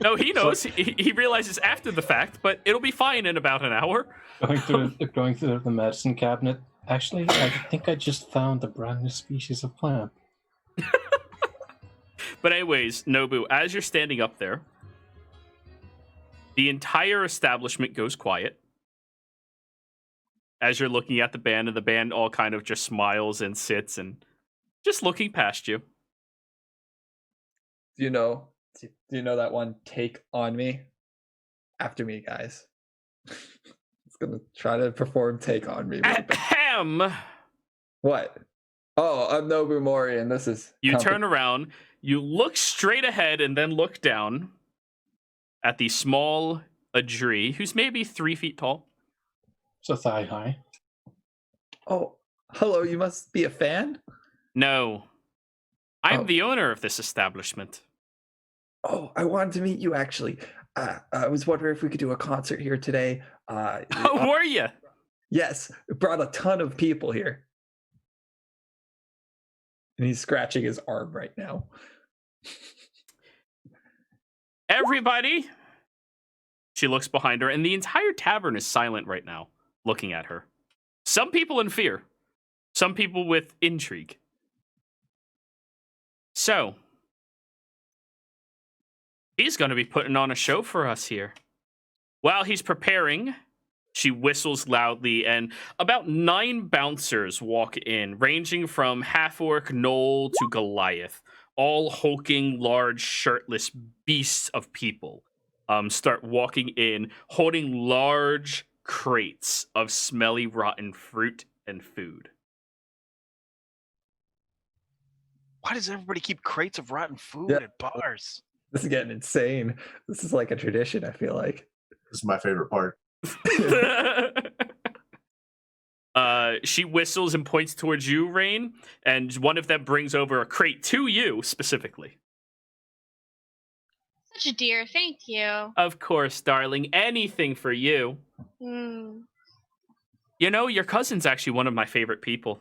No, he knows. He realizes after the fact, but it'll be fine in about an hour. Going through the medicine cabinet. Actually, I think I just found a brand new species of plant. But anyways, Nobu, as you're standing up there, the entire establishment goes quiet. As you're looking at the band, and the band all kind of just smiles and sits and just looking past you. Do you know that one? Take on me. After me, guys. It's gonna try to perform Take on Me. Ahem! What? Oh, I'm Nobu Mori, and this is. You company- turn around, you look straight ahead, and then look down at the small Adri, who's maybe 3 feet tall. So thigh high. Oh, hello. You must be a fan. No. I'm Oh. the owner of this establishment. Oh, I wanted to meet you actually. I was wondering if we could do a concert here today. How were you? Yes, it brought a ton of people here. And he's scratching his arm right now. Everybody! She looks behind her, and the entire tavern is silent right now, looking at her. Some people in fear, some people with intrigue. So, he's going to be putting on a show for us here. While he's preparing, she whistles loudly, and about 9 bouncers walk in, ranging from half-orc Knoll to Goliath, all hulking, large, shirtless beasts of people start walking in, holding large crates of smelly, rotten fruit and food. Why does everybody keep crates of rotten food Yeah. at bars? This is getting insane. This is like a tradition, I feel like. This is my favorite part. She whistles and points towards you, Rain, and one of them brings over a crate to you specifically. Such a dear, thank you. Of course, darling, anything for you. Mm. You know, your cousin's actually one of my favorite people.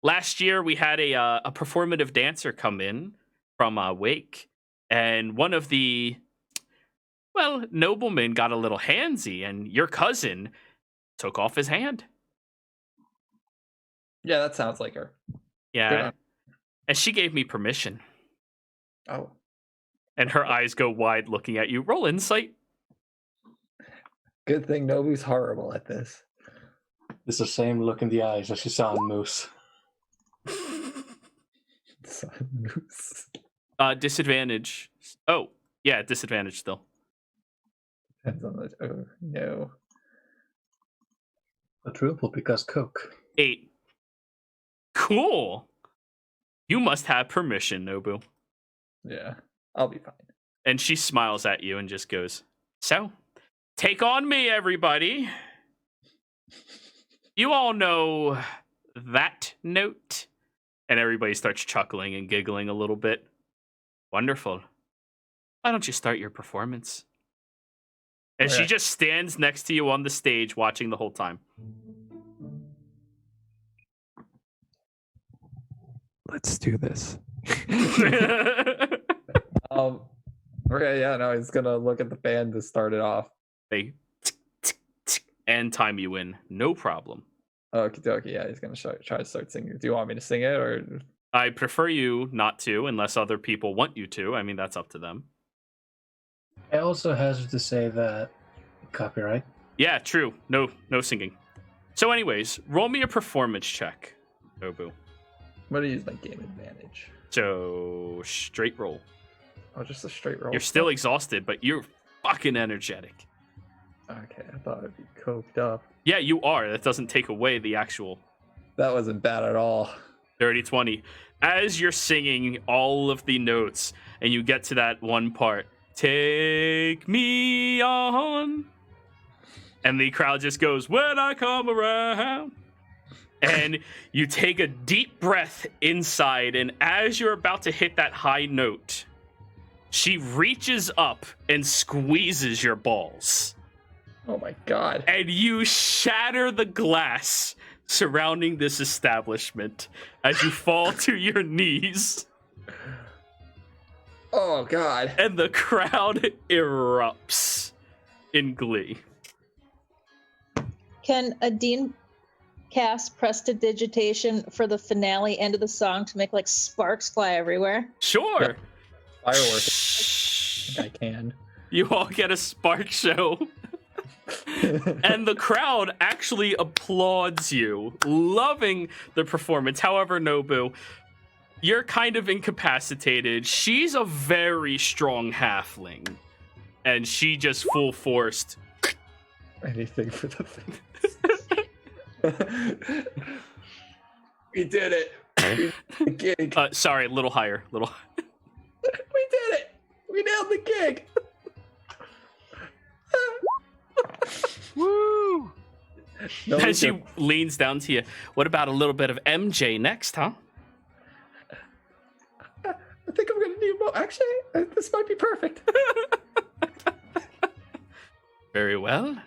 Last year, we had a performative dancer come in from Wake, and one of the, noblemen got a little handsy, and your cousin took off his hand. Yeah, that sounds like her. Yeah. And she gave me permission. Oh. And her eyes go wide looking at you. Roll insight. Good thing Nobu's horrible at this. It's the same look in the eyes as you saw in Moose. Moose. Disadvantage. Oh, yeah, disadvantage still. Depends on the. Oh, no. Quadruple because Coke. 8. Cool. You must have permission, Nobu. Yeah, I'll be fine. And she smiles at you and just goes, so, take on me, everybody. You all know that note? And everybody starts chuckling and giggling a little bit. Wonderful. Why don't you start your performance? And she just stands next to you on the stage watching the whole time. Let's do this. Okay, yeah, no, he's gonna look at the band to start it off. They and time you in, no problem. Okie dokie, yeah, he's gonna try to start singing. Do you want me to sing it, or? I prefer you not to, unless other people want you to. I mean, that's up to them. I also hazard to say that copyright. Yeah, true. No singing. So anyways, roll me a performance check, Nobu. I'm gonna use my game advantage. So, straight roll. Oh, just a straight roll. You're still exhausted, but you're fucking energetic. Okay, I thought I'd be coked up. Yeah, you are. That doesn't take away the actual That wasn't bad at all. dirty 20. As you're singing all of the notes, and you get to that one part, take me on, and the crowd just goes, when I come around. And you take a deep breath inside, and as you're about to hit that high note, she reaches up and squeezes your balls. Oh my god. And you shatter the glass surrounding this establishment as you fall to your knees. Oh god. And the crowd erupts in glee. Can Adine cast prestidigitation for the finale end of the song to make like sparks fly everywhere? Sure. Yep. Fireworks. I can. You all get a spark show. And the crowd actually applauds you, loving the performance. However, Nobu, you're kind of incapacitated. She's a very strong halfling, and she just full forced. Anything for the thing. We did it. We did the gig. Sorry, a little higher. We did it. We nailed the gig. Woo! No, As she leans down to you, what about a little bit of MJ next, huh? I think I'm gonna need more. Actually, this might be perfect. Very well.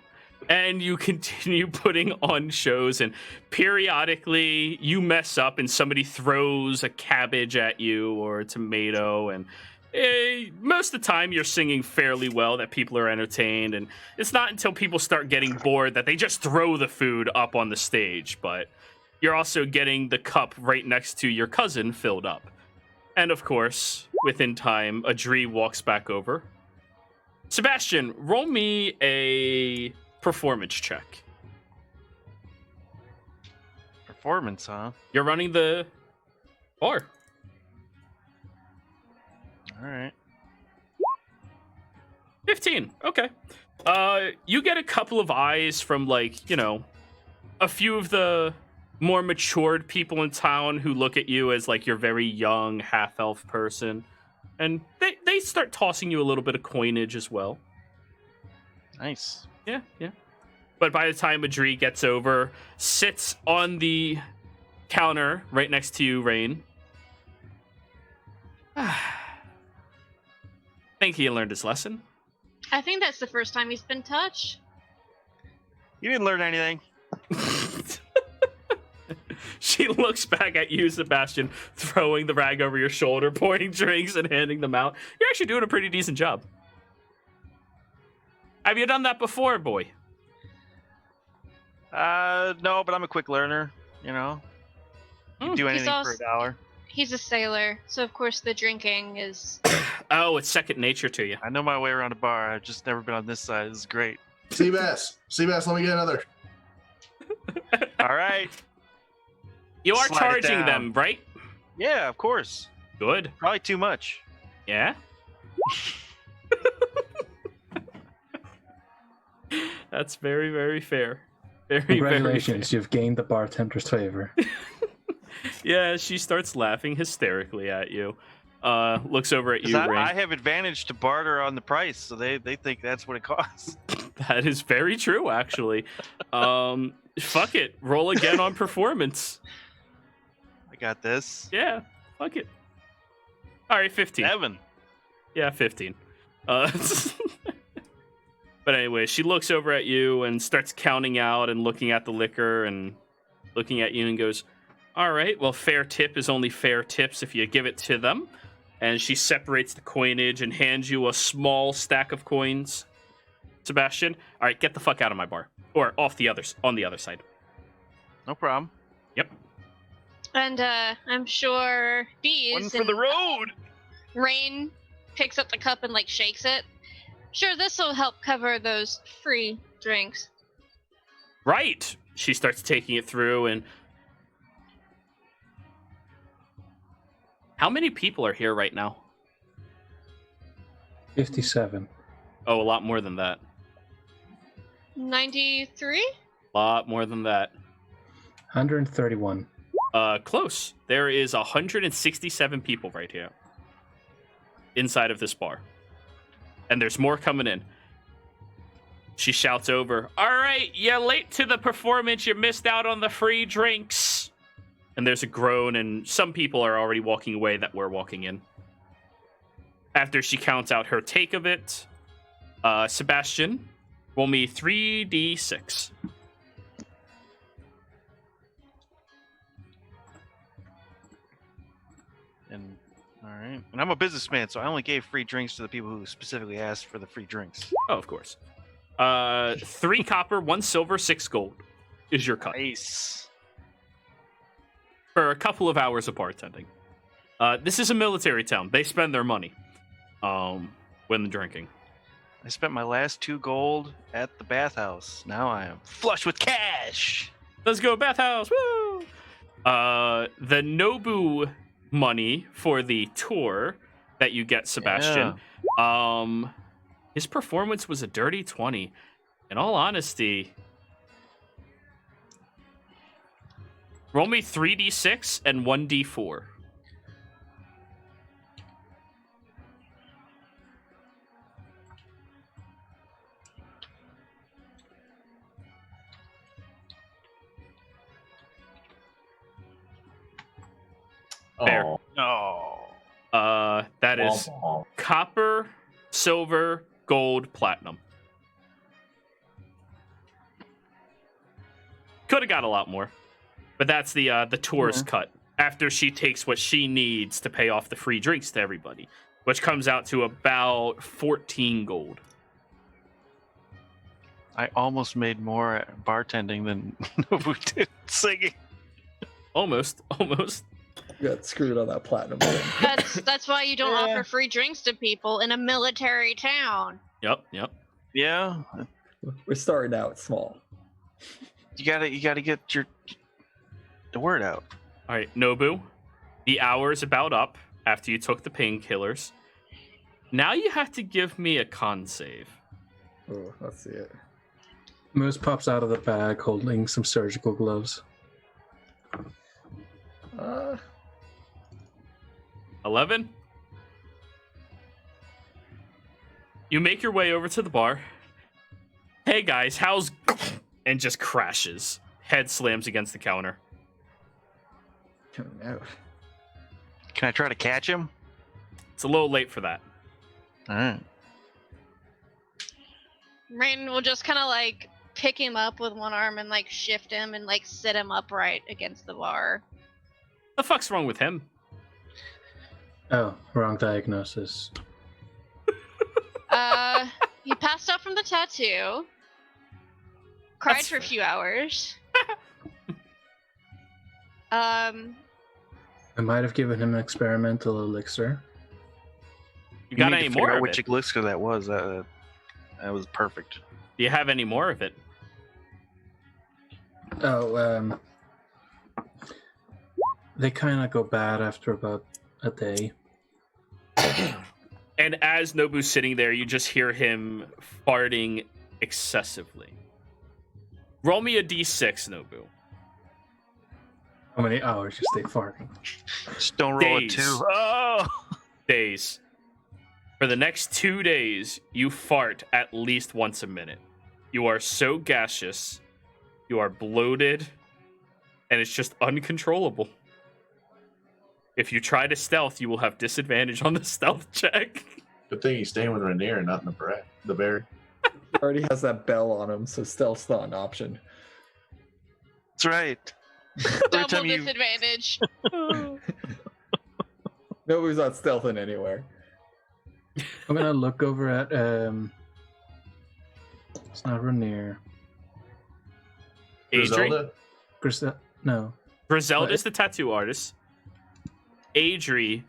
And you continue putting on shows, and periodically you mess up and somebody throws a cabbage at you or a tomato, and most of the time you're singing fairly well, that people are entertained, and it's not until people start getting bored that they just throw the food up on the stage. But you're also getting the cup right next to your cousin filled up. And of course, within time, Adri walks back over. Sebastian, roll me a performance check. Performance, huh? You're running the bar. All right. 15. Okay. You get a couple of eyes from, like, you know, a few of the more matured people in town who look at you as, like, your very young half-elf person. And they start tossing you a little bit of coinage as well. Nice. Yeah, yeah. But by the time Madri gets over, sits on the counter right next to you, Rain. Think he learned his lesson. I think that's the first time he's been touched. You didn't learn anything. She looks back at you, Sebastian, throwing the rag over your shoulder, pouring drinks and handing them out. You're actually doing a pretty decent job. Have you done that before, boy? No, but I'm a quick learner. You know, you do anything for $1. He's a sailor, so of course the drinking is. Oh, it's second nature to you. I know my way around a bar. I've just never been on this side. This is great. Seabass, let me get another. All right. You are Slide it charging down. them, right? Yeah, of course. Good. Probably too much. Yeah? That's very, very fair. Very, very Congratulations, you've gained the bartender's favor. Yeah, she starts laughing hysterically at you. Looks over at 'Cause you, I Rain. have advantage to barter on the price, so they think that's what it costs. That is very true, actually. Fuck it. Roll again on performance. I got this. Yeah, fuck it. All right, 15. 7. Yeah, 15. But anyway, she looks over at you and starts counting out and looking at the liquor and looking at you and goes, all right, well, fair tip is only fair tips if you give it to them. And she separates the coinage and hands you a small stack of coins. Sebastian, all right, get the fuck out of my bar. Or on the other side. No problem. Yep. And I'm sure Bees One for and the road. Rain picks up the cup and like shakes it. Sure, this will help cover those free drinks. Right. She starts taking it through and... How many people are here right now? 57. Oh, a lot more than that. 93? A lot more than that. 131. Close. There is 167 people right here. Inside of this bar. And there's more coming in. She shouts over, all right, you're late to the performance. You missed out on the free drinks. And there's a groan, and some people are already walking away that were walking in. After she counts out her take of it, Sebastian, roll me 3d6. And all right. And I'm a businessman, so I only gave free drinks to the people who specifically asked for the free drinks. Oh, of course. 3 copper, 1 silver, 6 gold is your cut. Nice. For a couple of hours of bartending. This is a military town. They spend their money when drinking. I spent my last 2 gold at the bathhouse. Now I am flush with cash. Let's go bathhouse. Woo! The Nobu money for the tour that you get, Sebastian. His performance was a dirty 20. In all honesty, roll me 3d6 and 1d4. Fair. Oh, No. That is copper, silver, gold, platinum. Could have got a lot more, but that's the tour's cut. After she takes what she needs to pay off the free drinks to everybody, which comes out to about 14 gold. I almost made more at bartending than Nobu did singing. Almost. You got screwed on that platinum. That's why you don't Yeah. offer free drinks to people in a military town. Yep. Yeah. We're starting out small. You gotta get the word out. All right, Nobu. The hour's about up after you took the painkillers. Now you have to give me a con save. Oh, let's see it. Moose pops out of the bag holding some surgical gloves. 11. You make your way over to the bar. Hey guys, how's... And just crashes. Head slams against the counter. Oh, no. Can I try to catch him? It's a little late for that. All right. Rain will just kind of like pick him up with one arm and like shift him and like sit him upright against the bar. The fuck's wrong with him? Oh, wrong diagnosis. He passed out from the tattoo. Cried That's for a fair. few hours. I might have given him an experimental elixir. You got need any to figure more out of which it? elixir that was. That was perfect. Do you have any more of it? Oh, they kind of go bad after about a day. And as Nobu's sitting there, you just hear him farting excessively. Roll me a d6, Nobu. How many hours you stay farting? Just don't roll Days. a 2. Oh! Days. For the next 2 days, you fart at least once a minute. You are so gaseous, you are bloated, and it's just uncontrollable. If you try to stealth, you will have disadvantage on the stealth check. Good thing he's staying with Rainier and not in the bear. He already has that bell on him, so stealth's not an option. That's right. Double time you- disadvantage. Nobody's not stealthing anywhere. I'm gonna look over at it's not Rainier. Adri? Griselda? No. Griselda's the tattoo artist. Adri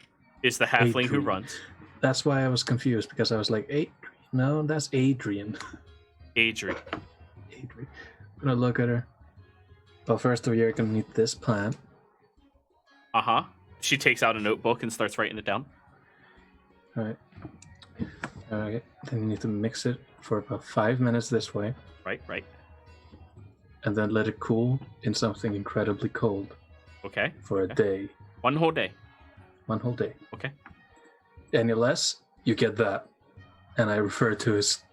is the halfling who Adri. runs. That's why I was confused because I was like, no, that's Adrian. Adri. Adrian. I'm gonna look at her. Well, first of all, you're gonna need this plant. Uh-huh. She takes out a notebook and starts writing it down. Alright. Alright. Then you need to mix it for about 5 minutes this way, Right. and then let it cool in something incredibly cold Okay. for a day. One whole day. One whole day. Okay. Any less, you get that. And I refer to as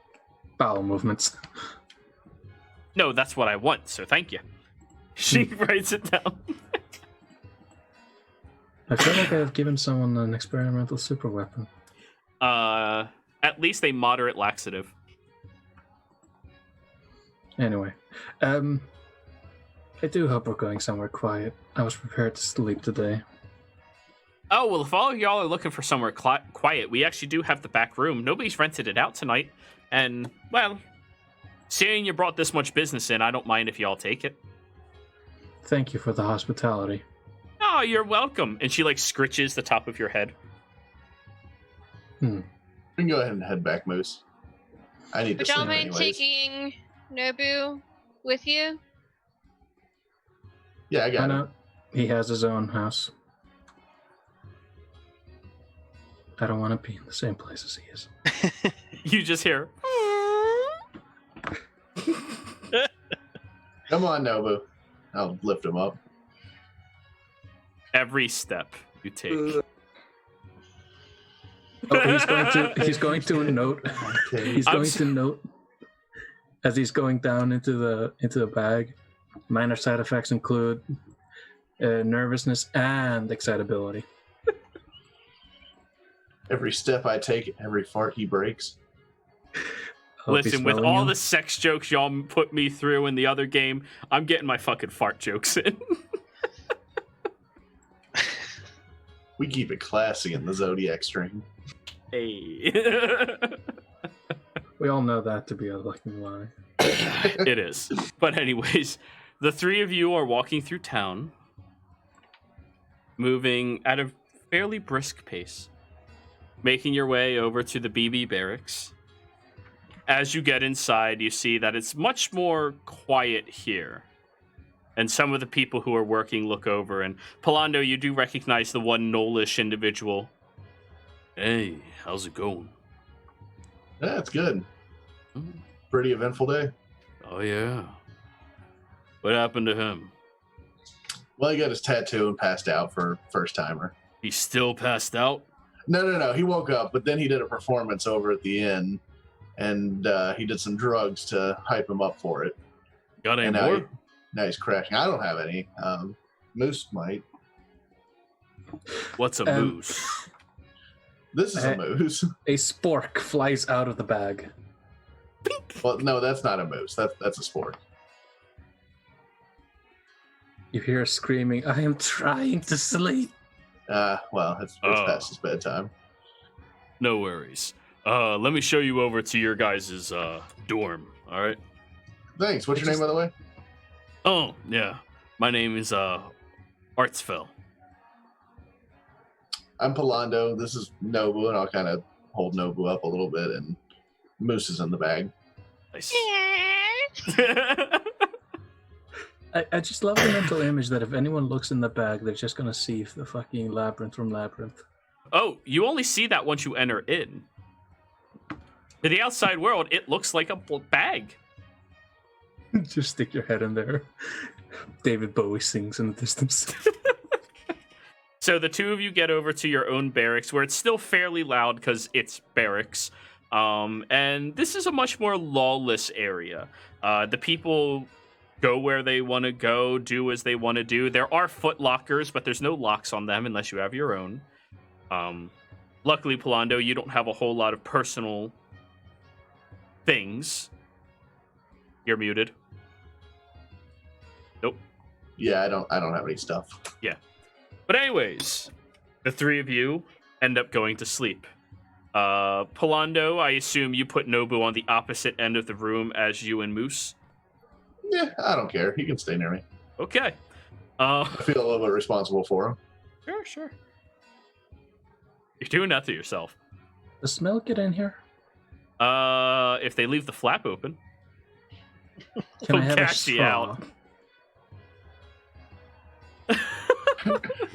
bowel movements. No, that's what I want, so thank you. She writes it down. I feel like I've given someone an experimental super weapon. At least a moderate laxative. Anyway, I do hope we're going somewhere quiet. I was prepared to sleep today. Oh, well, if all of y'all are looking for somewhere quiet, we actually do have the back room. Nobody's rented it out tonight. And, well, seeing you brought this much business in, I don't mind if y'all take it. Thank you for the hospitality. Oh, you're welcome. And she, like, scritches the top of your head. We can go ahead and head back, Moose. I need to Would y'all sleep mind anyways. taking Nobu with you? Yeah, I I got it. know he has his own house. I don't want to be in the same place as he is. You just hear, Come on, Nobu. I'll lift him up. every step you take. Oh, he's going to note. Okay. He's I'm going s- to note as he's going down into the bag. Minor side effects include nervousness and excitability. Every step I take, every fart he breaks. Hope he's Listen, with smelling all you. the sex jokes y'all put me through in the other game, I'm getting my fucking fart jokes in. We keep it classy in the Zodiac stream. Hey. We all know that to be a fucking lie. It is. But anyways, the three of you are walking through town, moving at a fairly brisk pace, making your way over to the BB barracks. As you get inside, you see that it's much more quiet here. And some of the people who are working look over, and Palando, you do recognize the one Knowlish individual. Hey, how's it going? Yeah, it's good. Mm. Pretty eventful day. Oh yeah. What happened to him? Well, he got his tattoo and passed out for first timer. He's still passed out? No. He woke up, but then he did a performance over at the inn, and he did some drugs to hype him up for it. Got any And more? now he's crashing. I don't have any. Moose might. What's a moose? This is a moose. A spork flies out of the bag. Well, no, that's not a moose. That's a sport. You hear screaming, I am trying to sleep. Well, it's past his bedtime. No worries. Let me show you over to your guys' dorm, alright? Thanks. What's your name, by the way? Oh, yeah. My name is Artsfell. I'm Palando. This is Nobu, and I'll kind of hold Nobu up a little bit, and Moose is in the bag. Nice. I just love the mental image that if anyone looks in the bag, they're just gonna see the fucking labyrinth from Labyrinth. Oh, you only see that once you enter in. To the outside world, it looks like a bag. Just stick your head in there. David Bowie sings in the distance. So the two of you get over to your own barracks, where it's still fairly loud because it's barracks. And this is a much more lawless area. The people go where they want to go, do as they want to do. There are foot lockers, but there's no locks on them unless you have your own. Luckily, Palando, you don't have a whole lot of personal things. You're muted. Nope. Yeah, I don't have any stuff. But anyways, the three of you end up going to sleep. Palando, I assume you put Nobu on the opposite end of the room as you and Moose. Yeah, I don't care. He can stay near me. Okay. I feel a little bit responsible for him. Sure. You're doing that to yourself. Does smell get in here? If they leave the flap open. Can I have a catch you straw? out.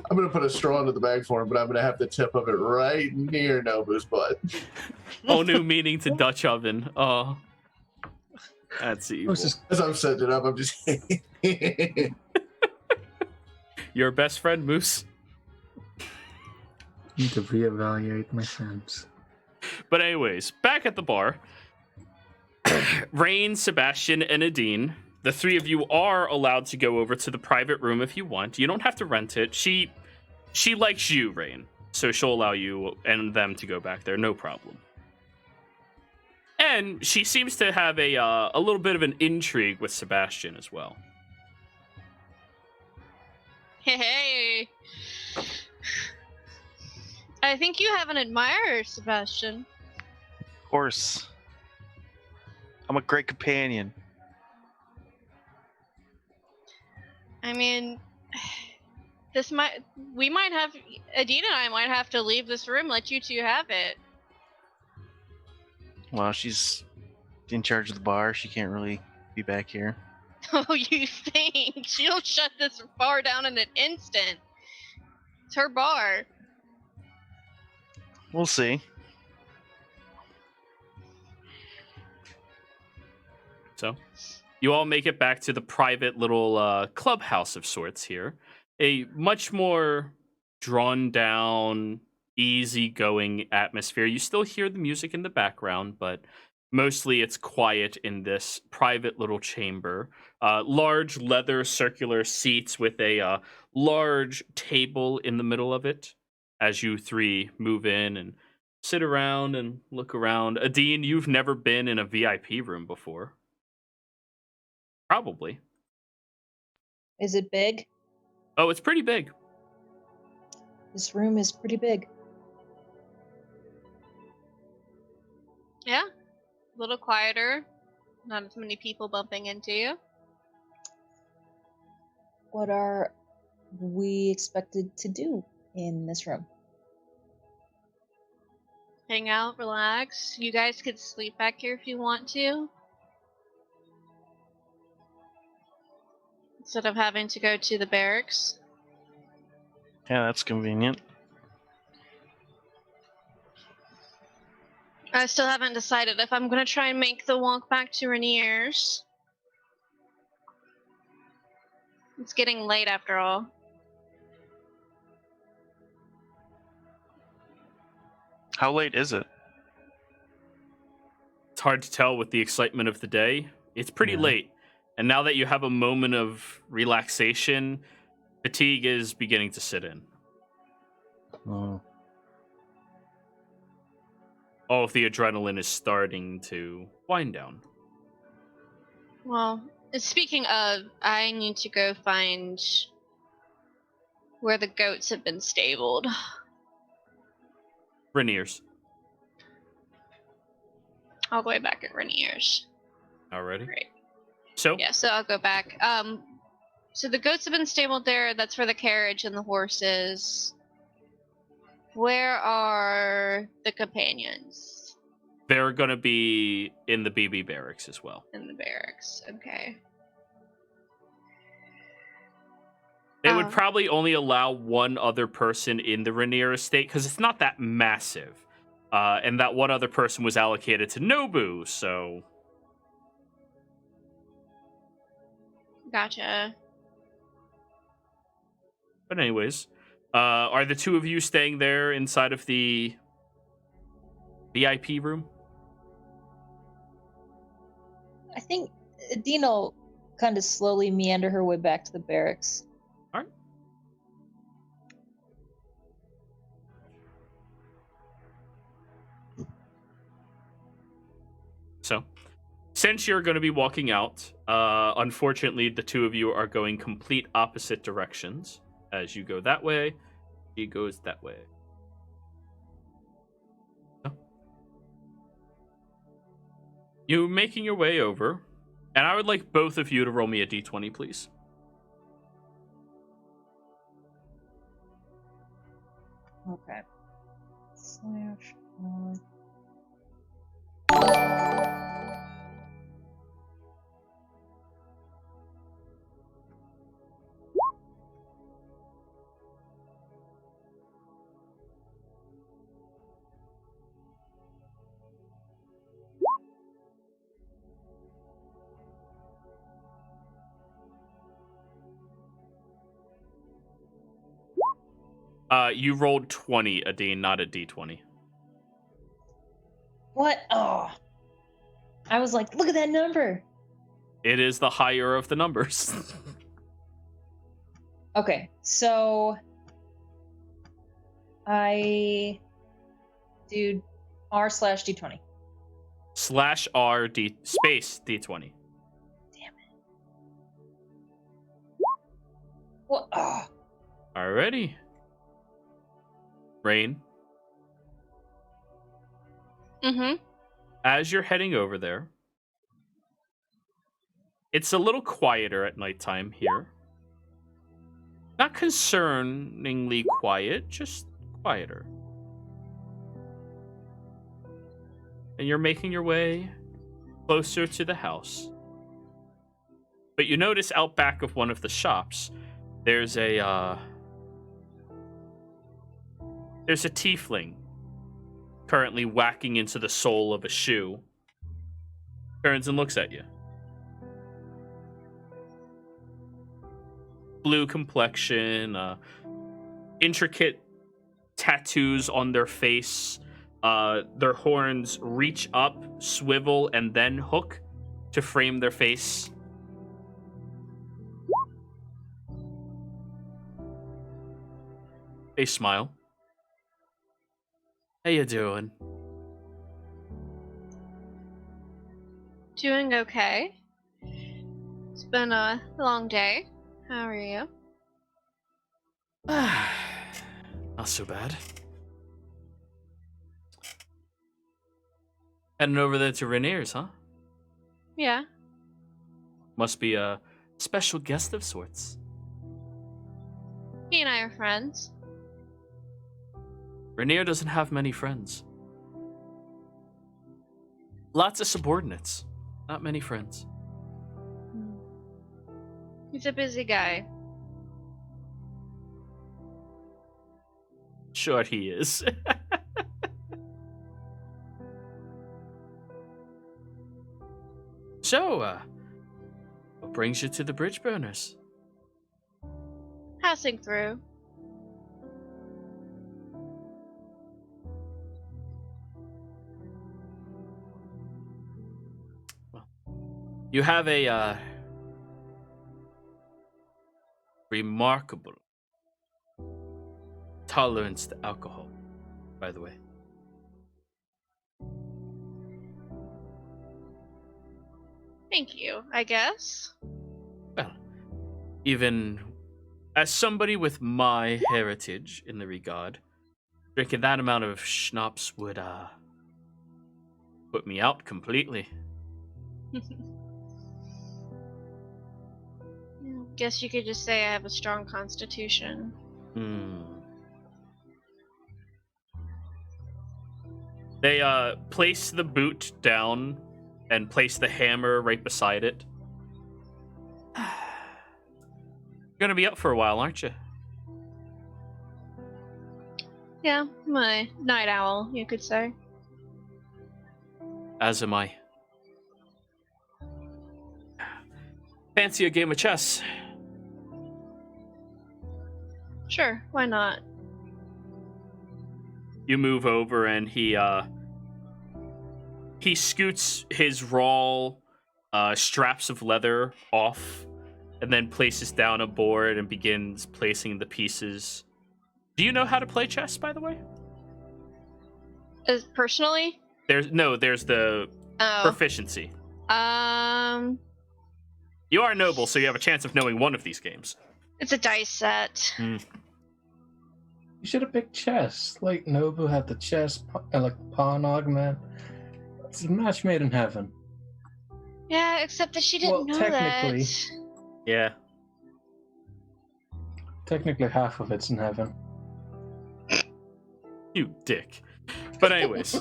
I'm going to put a straw into the bag for him, but I'm going to have the tip of it right near Nobu's butt. Whole new meaning to Dutch oven. Oh. That's evil. Just... As I'm setting it up, I'm just... Your best friend, Moose? need to reevaluate my friends. But anyways, back at the bar. Rain, Sebastian, and Adine. The three of you are allowed to go over to the private room if you want. You don't have to rent it. She likes you, Rain. So she'll allow you and them to go back there, no problem. And she seems to have a little bit of an intrigue with Sebastian as well. Hey. I think you have an admirer, Sebastian. Of course. I'm a great companion. I mean, we might have, Adina and I might have to leave this room, let you two have it. Well, she's in charge of the bar. She can't really be back here. Oh, you think? She'll shut this bar down in an instant. It's her bar. We'll see. So, you all make it back to the private little clubhouse of sorts here. A much more drawn down, easygoing atmosphere. You still hear the music in the background, but mostly it's quiet in this private little chamber. Large leather circular seats with a large table in the middle of it as you three move in and sit around and look around. Adine, you've never been in a VIP room before. Probably. Is it big? Oh, it's pretty big. This room is pretty big. Yeah. A little quieter. Not as many people bumping into you. What are we expected to do in this room? Hang out, relax. You guys could sleep back here if you want to. Instead of having to go to the barracks. Yeah, that's convenient. I still haven't decided if I'm gonna try and make the walk back to Rainier's. It's getting late after all. How late is it? It's hard to tell with the excitement of the day. It's pretty Yeah. late. And now that you have a moment of relaxation, fatigue is beginning to sit in. Oh. All of the adrenaline is starting to wind down. Well, speaking of, I need to go find where the goats have been stabled. Rainier's. All the way back at Rainier's. Already? Great. So, Yeah, so I'll go back. So the goats have been stabled there. That's for the carriage and the horses. Where are the companions they're going to be in the BB barracks as well. in the barracks? Okay. They would Oh. probably only allow one other person in the Rainier estate because it's not that massive. And that one other person was allocated to Nobu, so Gotcha. But anyways, are the two of you staying there inside of the VIP room? I think Adina will kind of slowly meander her way back to the barracks. All right. So, since you're going to be walking out, unfortunately, the two of you are going complete opposite directions. As you go that way, he goes that way. So, you making your way over, and I would like both of you to roll me a d20, please. Okay. Slash. You rolled 20, Adine, not a d20. What? Oh. I was like, look at that number. It is the higher of the numbers. Okay, so I do r/d20. Slash R D space d20. What? Oh. Alrighty. Rain, Mm-hmm. as you're heading over there, it's a little quieter at nighttime here. Not concerningly quiet, just quieter. And you're making your way closer to the house. But you notice out back of one of the shops, there's a tiefling currently whacking into the sole of a shoe. Turns and looks at you. Blue complexion, intricate tattoos on their face. Their horns reach up, swivel, and then hook to frame their face. They smile. How you doing? Doing okay. It's been a long day. How are you? Not so bad. Heading over there to Rainier's, huh? Yeah. Must be a special guest of sorts. He and I are friends. Rainier doesn't have many friends. Lots of subordinates. Not many friends. He's a busy guy. Sure he is. So, what brings you to the Bridge Burners? Passing through. You have a remarkable tolerance to alcohol, by the way. Thank you, I guess. Well, even as somebody with my heritage in the regard, drinking that amount of schnapps would put me out completely. Guess you could just say I have a strong constitution. They place the boot down and place the hammer right beside it. You're gonna be up for a while, aren't you? Yeah, I'm a night owl, you could say. As am I. Fancy a game of chess? Sure, why not? You move over and he scoots his raw straps of leather off and then places down a board and begins placing the pieces. Do you know how to play chess, by the way? Personally? There's the proficiency. You are noble, so you have a chance of knowing one of these games. It's a dice set. You should have picked chess. Like Nobu had the chess, like pawn augment. It's a match made in heaven. Yeah, except that she didn't know technically. that. Yeah. Technically, half of it's in heaven. You dick. But anyways,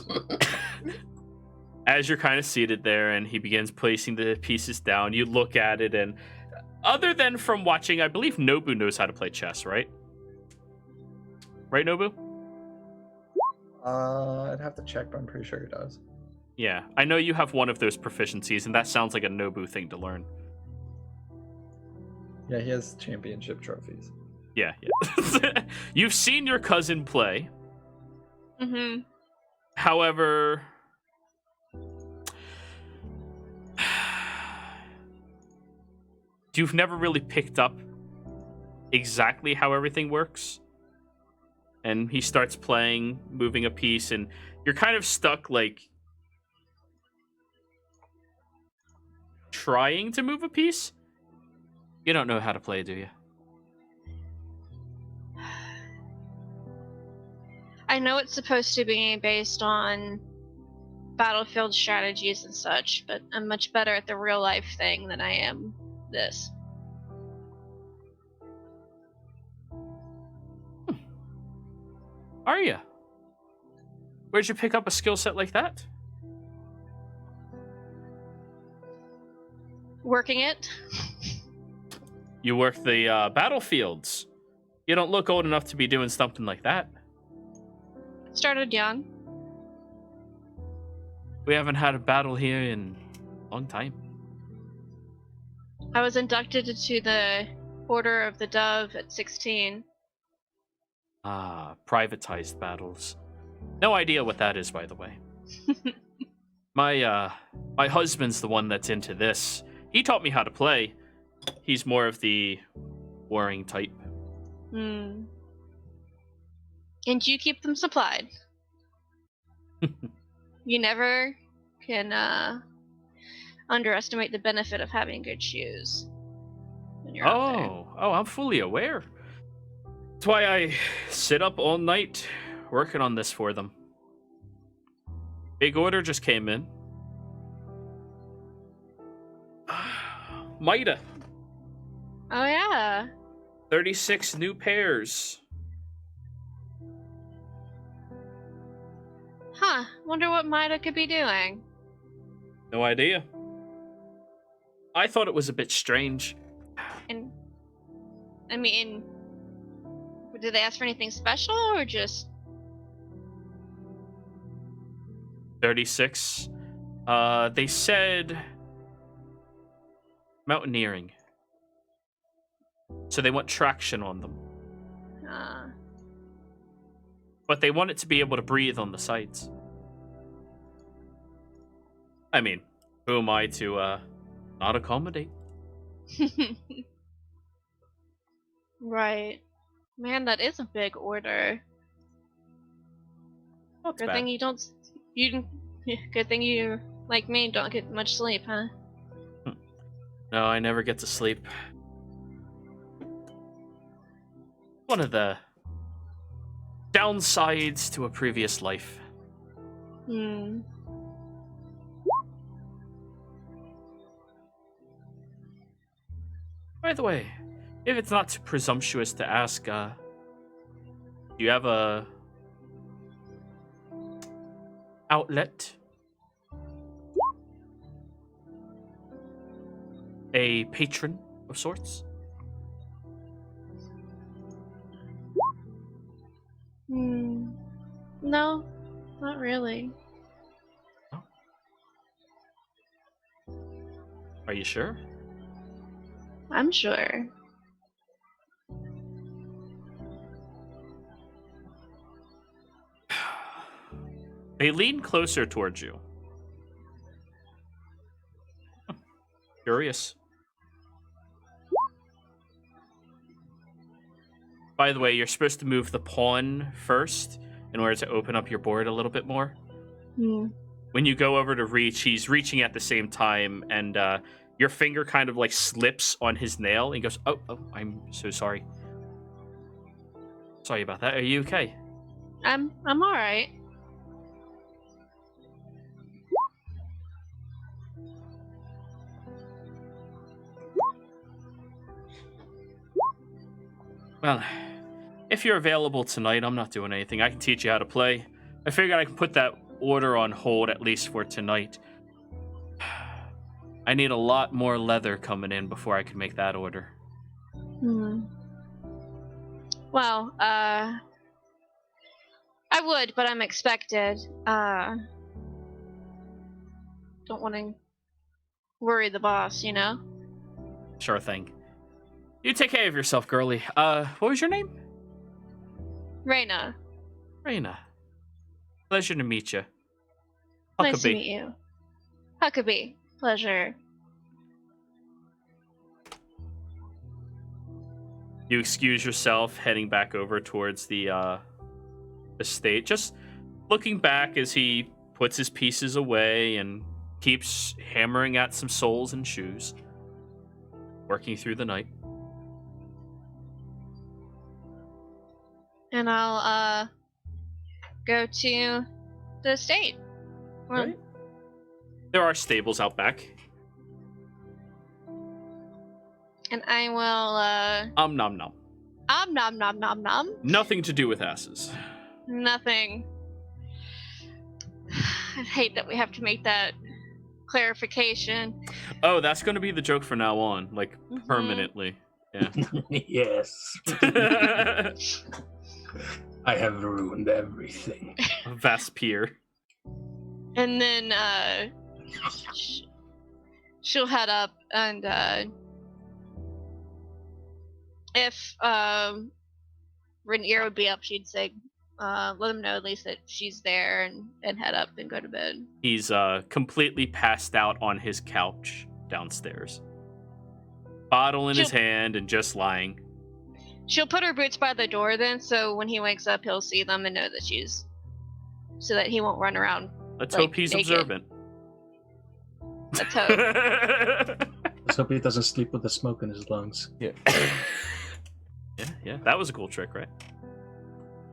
as you're kind of seated there and he begins placing the pieces down, you look at it, and other than from watching, I believe Nobu knows how to play chess, right? Right, Nobu? I'd have to check, but I'm pretty sure he does. Yeah, I know you have one of those proficiencies, and that sounds like a Nobu thing to learn. Yeah, he has championship trophies. Yeah. You've seen your cousin play. Mm-hmm. However, you've never really picked up exactly how everything works. And he starts playing, moving a piece, and you're kind of stuck, like, trying to move a piece. You don't know how to play, do you? I know it's supposed to be based on battlefield strategies and such, but I'm much better at the real life thing than I am this. Are you? Where'd you pick up a skill set like that? Working it. You work the battlefields. You don't look old enough to be doing something like that. Started young. We haven't had a battle here in a long time. I was inducted into the Order of the Dove at 16. Ah, privatized battles. No idea what that is, by the way. My husband's the one that's into this. He taught me how to play. He's more of the warring type. And you keep them supplied. You never can underestimate the benefit of having good shoes when you're out there. Oh, I'm fully aware. That's why I sit up all night working on this for them. Big order just came in. Mida. Oh yeah. 36 new pairs. Huh. Wonder what Mida could be doing. No idea. I thought it was a bit strange. And I mean, did they ask for anything special or just 36. They said mountaineering. So they want traction on them. But they want it to be able to breathe on the sides. I mean, who am I to not accommodate? Right. Man, that is a big order. Not Good bad. thing you don't. Good thing you, like me, don't get much sleep, huh? No, I never get to sleep. One of the downsides to a previous life. Hmm. By the way, if it's not too presumptuous to ask, do you have a outlet? A patron of sorts? No, not really. Are you sure? I'm sure. They lean closer towards you. Curious. By the way, you're supposed to move the pawn first in order to open up your board a little bit more. When you go over to reach, he's reaching at the same time, and your finger kind of like slips on his nail, and he goes, "Oh, I'm so sorry. Sorry about that. Are you okay?" I'm all right. Well, if you're available tonight, I'm not doing anything. I can teach you how to play. I figured I can put that order on hold at least for tonight. I need a lot more leather coming in before I can make that order. Well, I would, but I'm expected. Don't want to worry the boss, you know? Sure thing. You take care of yourself, girlie. What was your name? Reyna, Raina. Pleasure to meet you. nice to Huckabee. meet you. Huckabee, pleasure. You excuse yourself, heading back over towards the estate. Just looking back as he puts his pieces away and keeps hammering at some soles and shoes. Working through the night. And I'll go to the estate. Well, Right. There are stables out back. and I will Nom nom. nom nom nom nom. Nothing to do with asses. Nothing. I hate that we have to make that clarification. Oh, that's going to be the joke from now on, like Mhm. permanently. Yeah. Yes. I have ruined everything. Vaspier. And then she'll head up, and if Rainier would be up, she'd say, let them know at least that she's there, and head up and go to bed. He's completely passed out on his couch downstairs. Bottle in his hand and just lying. She'll put her boots by the door then, so when he wakes up, he'll see them and know that she's, so that he won't run around. Let's Like, hope he's naked. observant. Let's hope. Let's hope he doesn't sleep with the smoke in his lungs. Yeah. Yeah, that was a cool trick, right?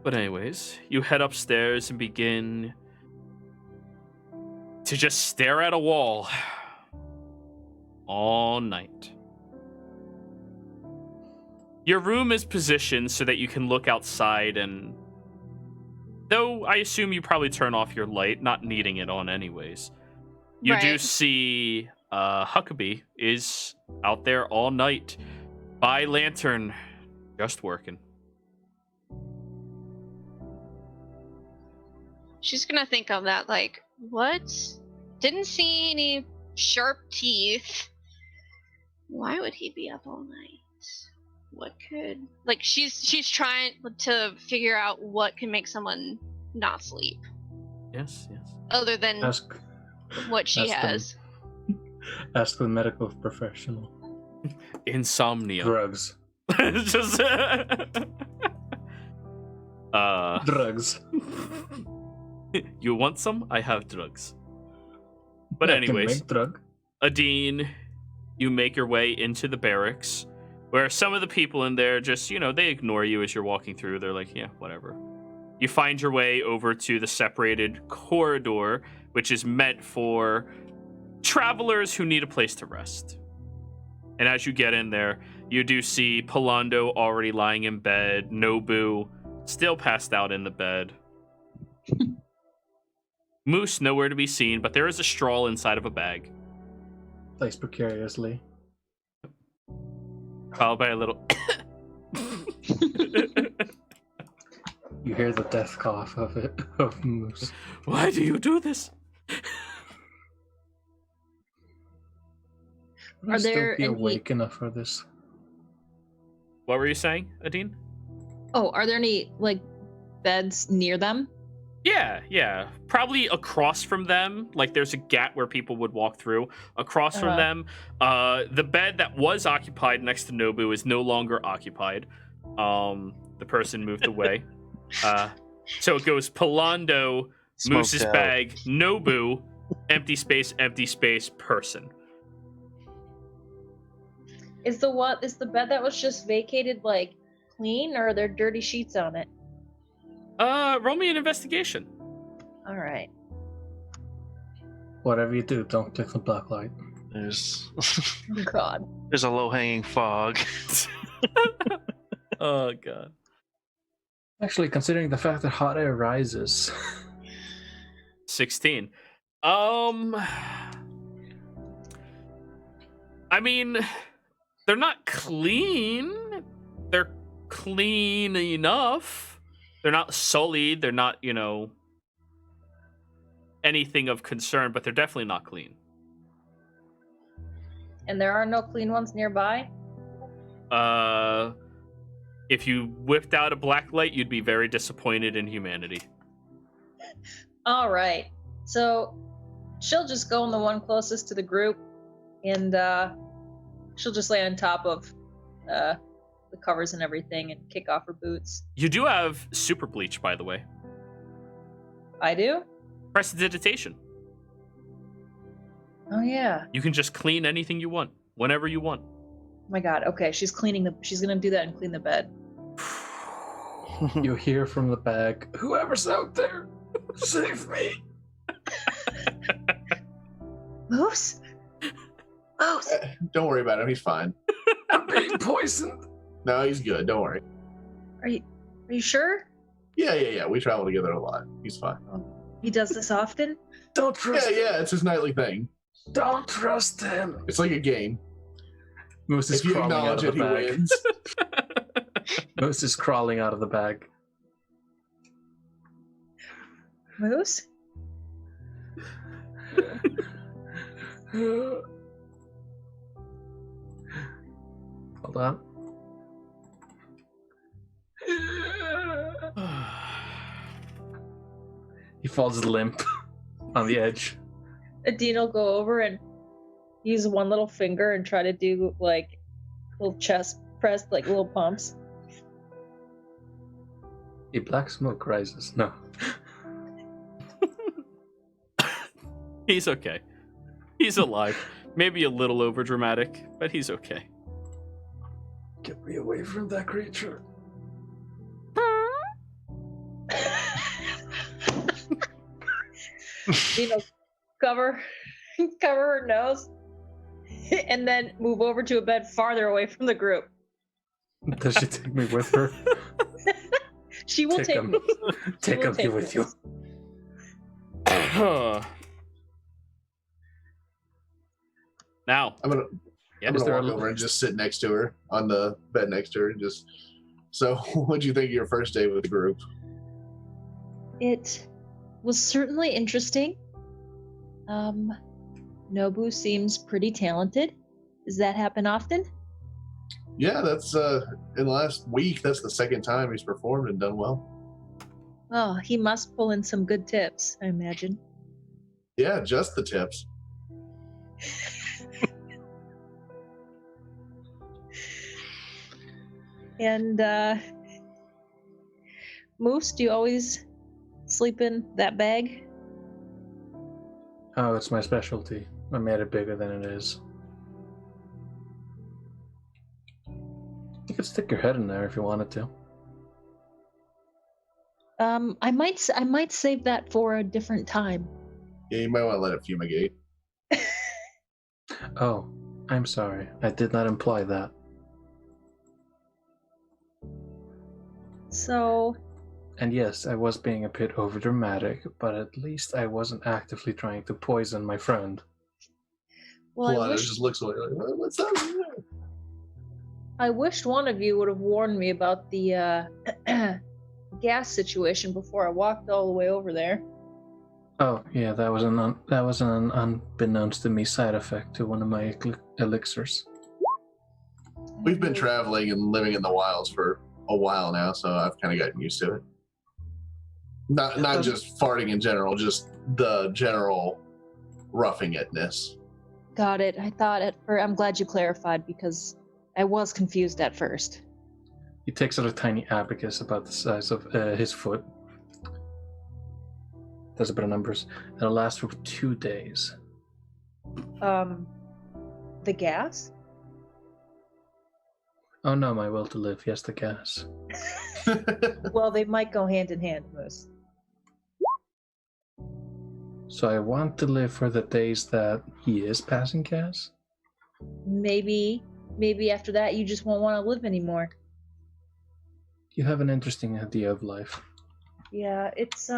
But anyways, you head upstairs and begin to just stare at a wall all night. Your room is positioned so that you can look outside, and though I assume you probably turn off your light, not needing it on anyways, you do Right. see Huckabee is out there all night by lantern, just working. She's gonna think of that, like, what? Didn't see any sharp teeth. Why would he be up all night? What could like she's trying to figure out what can make someone not sleep Yes. other than Ask, what she ask them. has. ask the medical professional. Insomnia. Drugs. Just. Drugs. You want some? I have drugs. But I can anyways, make drug. Adine, you make your way into the barracks, where some of the people in there just, they ignore you as you're walking through. They're like, yeah, whatever. You find your way over to the separated corridor, which is meant for travelers who need a place to rest. And as you get in there, you do see Palando already lying in bed, Nobu still passed out in the bed. Moose nowhere to be seen, but there is a straw inside of a bag, Placed precariously. followed by a little. You hear the death cough of Moose. Why do you do this? Would Are I still there be any- awake enough for this? What were you saying, Adine? Oh, are there any like beds near them? Yeah. Probably across from them. Like there's a gap where people would walk through. Across from Uh-huh. them, the bed that was occupied next to Nobu is no longer occupied. The person moved away. So it goes Palando, Smoked Moose's out. bag, Nobu, empty space, person. Is the bed that was just vacated like clean, or are there dirty sheets on it? Roll me an investigation. All right. Whatever you do, don't click the black light. There's Oh, God. there's a low hanging fog. Oh god. Actually, considering the fact that hot air rises, 16. I mean, they're not clean. They're clean enough. They're not sullied. They're not, anything of concern, but they're definitely not clean. And there are no clean ones nearby? If you whipped out a black light, you'd be very disappointed in humanity. All right. So she'll just go in the one closest to the group, and she'll just lay on top of the covers and everything and kick off her boots. You do have super bleach, by the way. I do? Prestidigitation. Oh, yeah. You can just clean anything you want, whenever you want. Oh my God. Okay, she's gonna do that and clean the bed. you hear from the bag, "Whoever's out there, save me!" Moose? Moose! Don't worry about him. He's fine. I'm being poisoned. No, he's good. Don't worry. Are you sure? Yeah. We travel together a lot. He's fine. He does this often? Don't trust him. Yeah. It's his nightly thing. Don't trust him. It's like a game. Moose is If you crawling out acknowledge of it, the he bag. wins. Moose is crawling out of the bag. Moose? Hold on. He falls limp on the edge. Adine will go over and use one little finger and try to do like little chest press, like little pumps. A black smoke rises. No. He's okay. He's alive. Maybe a little over dramatic, but he's okay. Get me away from that creature. Cover her nose and then move over to a bed farther away from the group. Does she take me with her? She will take him. me. Take will him take with me. you. Now, I'm gonna is walk over and just sit next to her on the bed next to her and just. So, what'd you think of your first day with the group? It was certainly interesting. Nobu seems pretty talented. Does that happen often? Yeah, that's in the last week. That's the second time he's performed and done well. Oh, he must pull in some good tips, I imagine. Yeah, just the tips. And Moose, do you always sleep in that bag? Oh, it's my specialty. I made it bigger than it is. You could stick your head in there if you wanted to. I might save that for a different time. Yeah, you might want to let it fumigate. Oh, I'm sorry. I did not imply that. So, And yes, I was being a bit overdramatic, but at least I wasn't actively trying to poison my friend. well, I Polano wish just looks away like, what's up? I wished one of you would have warned me about the gas situation before I walked all the way over there. Oh, yeah, that was an unbeknownst to me side effect to one of my elixirs. We've been traveling and living in the wilds for a while now, so I've kind of gotten used to it. Not just farting in general, just the general roughing itness. Got it. I thought I'm glad you clarified because I was confused at first. He takes out a tiny abacus about the size of his foot. Does a bit of numbers. It'll last for 2 days. The gas? Oh no, my will to live. Yes, the gas. Well, they might go hand in hand, Moose. So I want to live for the days that he is passing gas? Maybe after that you just won't want to live anymore. You have an interesting idea of life. Yeah, it's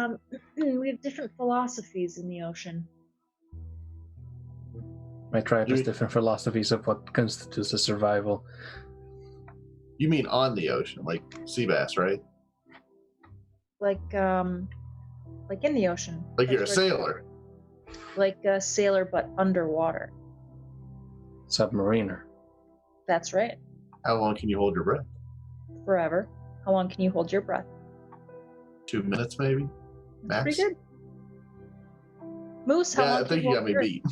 we have different philosophies in the ocean. My tribe has You- different philosophies of what constitutes a survival. You mean on the ocean, like sea bass, right? Like in the ocean. Like you're a That's where- sailor. Like a sailor but underwater. Submariner. That's right. How long can you hold your breath? Forever. How long can you hold your breath? 2 minutes, maybe? That's Max? pretty good. Moose, how Yeah, long I think you got me beat.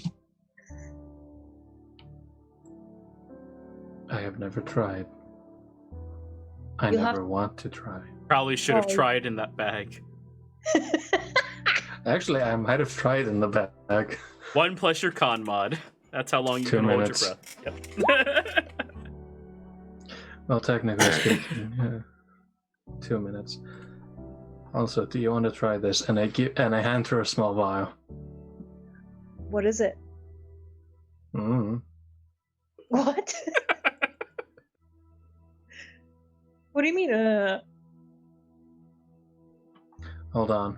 I have never tried. I You'll have never want to try. Probably should have Oh. tried in that bag. Actually, I might have tried in the bag. 1 plus your con mod. That's how long you 2 can minutes. hold your breath. Yep. Well, technically speaking, yeah. 2 minutes. Also, do you want to try this? And I hand her a small vial. What is it? Mm. What? What do you mean? Hold on.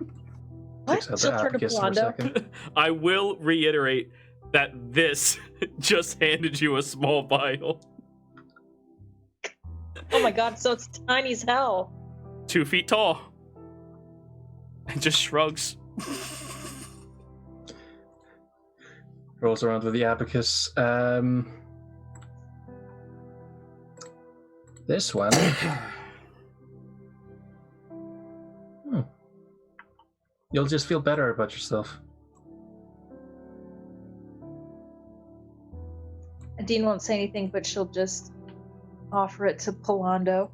What? Takes out She'll the turn to abacus for a Blondo. second. I will reiterate that this just handed you a small vial. Oh my god, so it's tiny as hell. 2 feet tall. And just shrugs. Rolls around with the abacus. This one. You'll just feel better about yourself. Dean won't say anything, but she'll just offer it to Polando.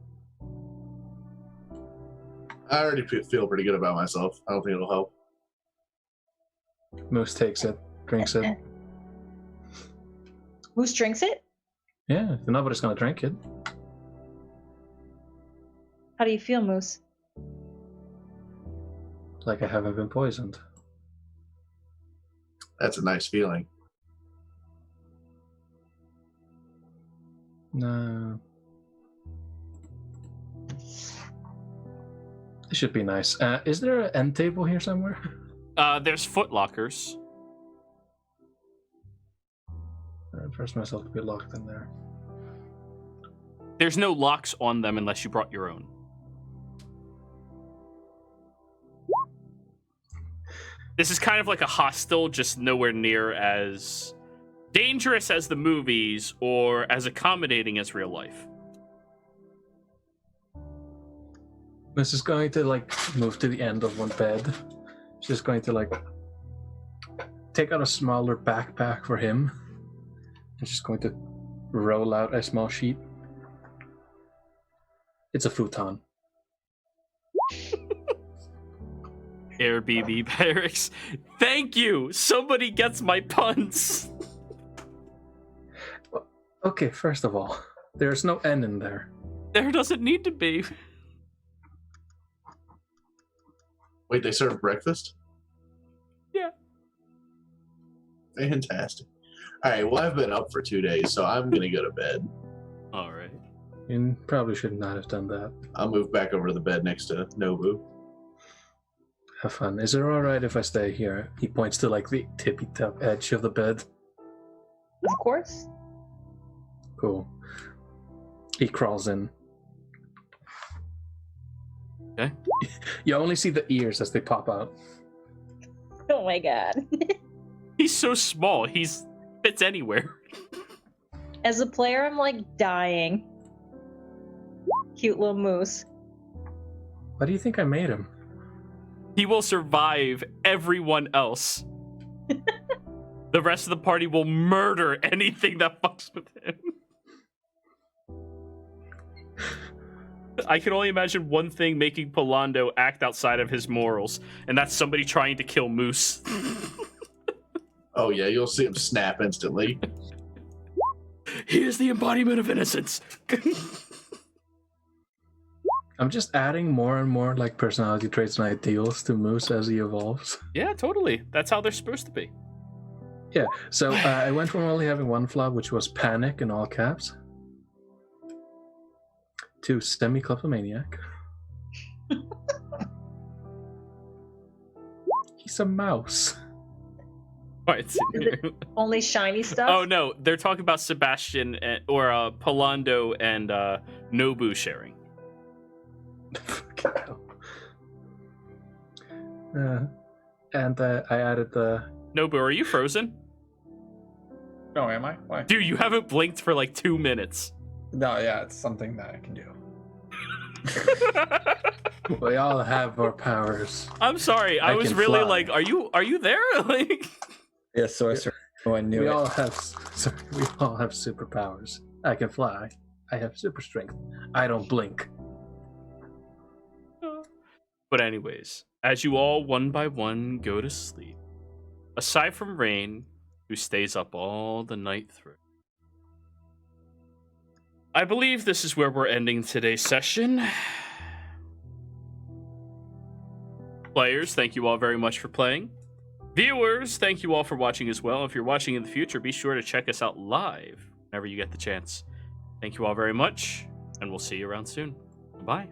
I already feel pretty good about myself. I don't think it'll help. Moose takes it, drinks it. Moose drinks it? Yeah, nobody's gonna drink it. How do you feel, Moose? Like I haven't been poisoned. That's a nice feeling. No. It should be nice. Is there an end table here somewhere? There's foot lockers. I trust myself to be locked in there. There's no locks on them unless you brought your own. This is kind of like a hostel, just nowhere near as dangerous as the movies or as accommodating as real life? Miss is going to like move to the end of one bed. She's going to like take out a smaller backpack for him. And she's going to roll out a small sheet. It's a futon. Airbnb barracks. Thank you. Somebody gets my puns. Okay, first of all, there's no N in there. There doesn't need to be. Wait, they serve breakfast? Yeah. Fantastic. All right, well, I've been up for 2 days, so I'm going to go to bed. All right. You probably should not have done that. I'll move back over to the bed next to Nobu. Have fun. Is it alright if I stay here? He points to like the tippy top edge of the bed. Of course. Cool. He crawls in. Okay. You only see the ears as they pop out. Oh my god. He's so small. He's fits anywhere. As a player, I'm like dying. Cute little moose. Why do you think I made him? He will survive everyone else. The rest of the party will murder anything that fucks with him. I can only imagine one thing making Polando act outside of his morals, and that's somebody trying to kill Moose. Oh, yeah, you'll see him snap instantly. He is the embodiment of innocence. I'm just adding more and more like personality traits and ideals to Moose as he evolves. Yeah, totally. That's how they're supposed to be. Yeah, so I went from only having one flaw, which was panic in all caps, to semi-kleptomaniac. He's a mouse. What? Only shiny stuff? Oh no, they're talking about Sebastian or Polando and Nobu sharing. And I added the... Nobu, are you frozen? No, am I? Why? Dude, you haven't blinked for like 2 minutes. No, yeah, it's something that I can do. We all have our powers. I'm sorry. I was can really fly. like, are you there? Like, Yeah, sorcerer. No one knew We it. all have superpowers. I can fly. I have super strength. I don't blink. but anyways, as you all one by one go to sleep, aside from Rain, who stays up all the night through, I believe this is where we're ending today's session. Players, thank you all very much for playing. Viewers, thank you all for watching as well. If you're watching in the future, be sure to check us out live whenever you get the chance. Thank you all very much, and we'll see you around soon. Bye.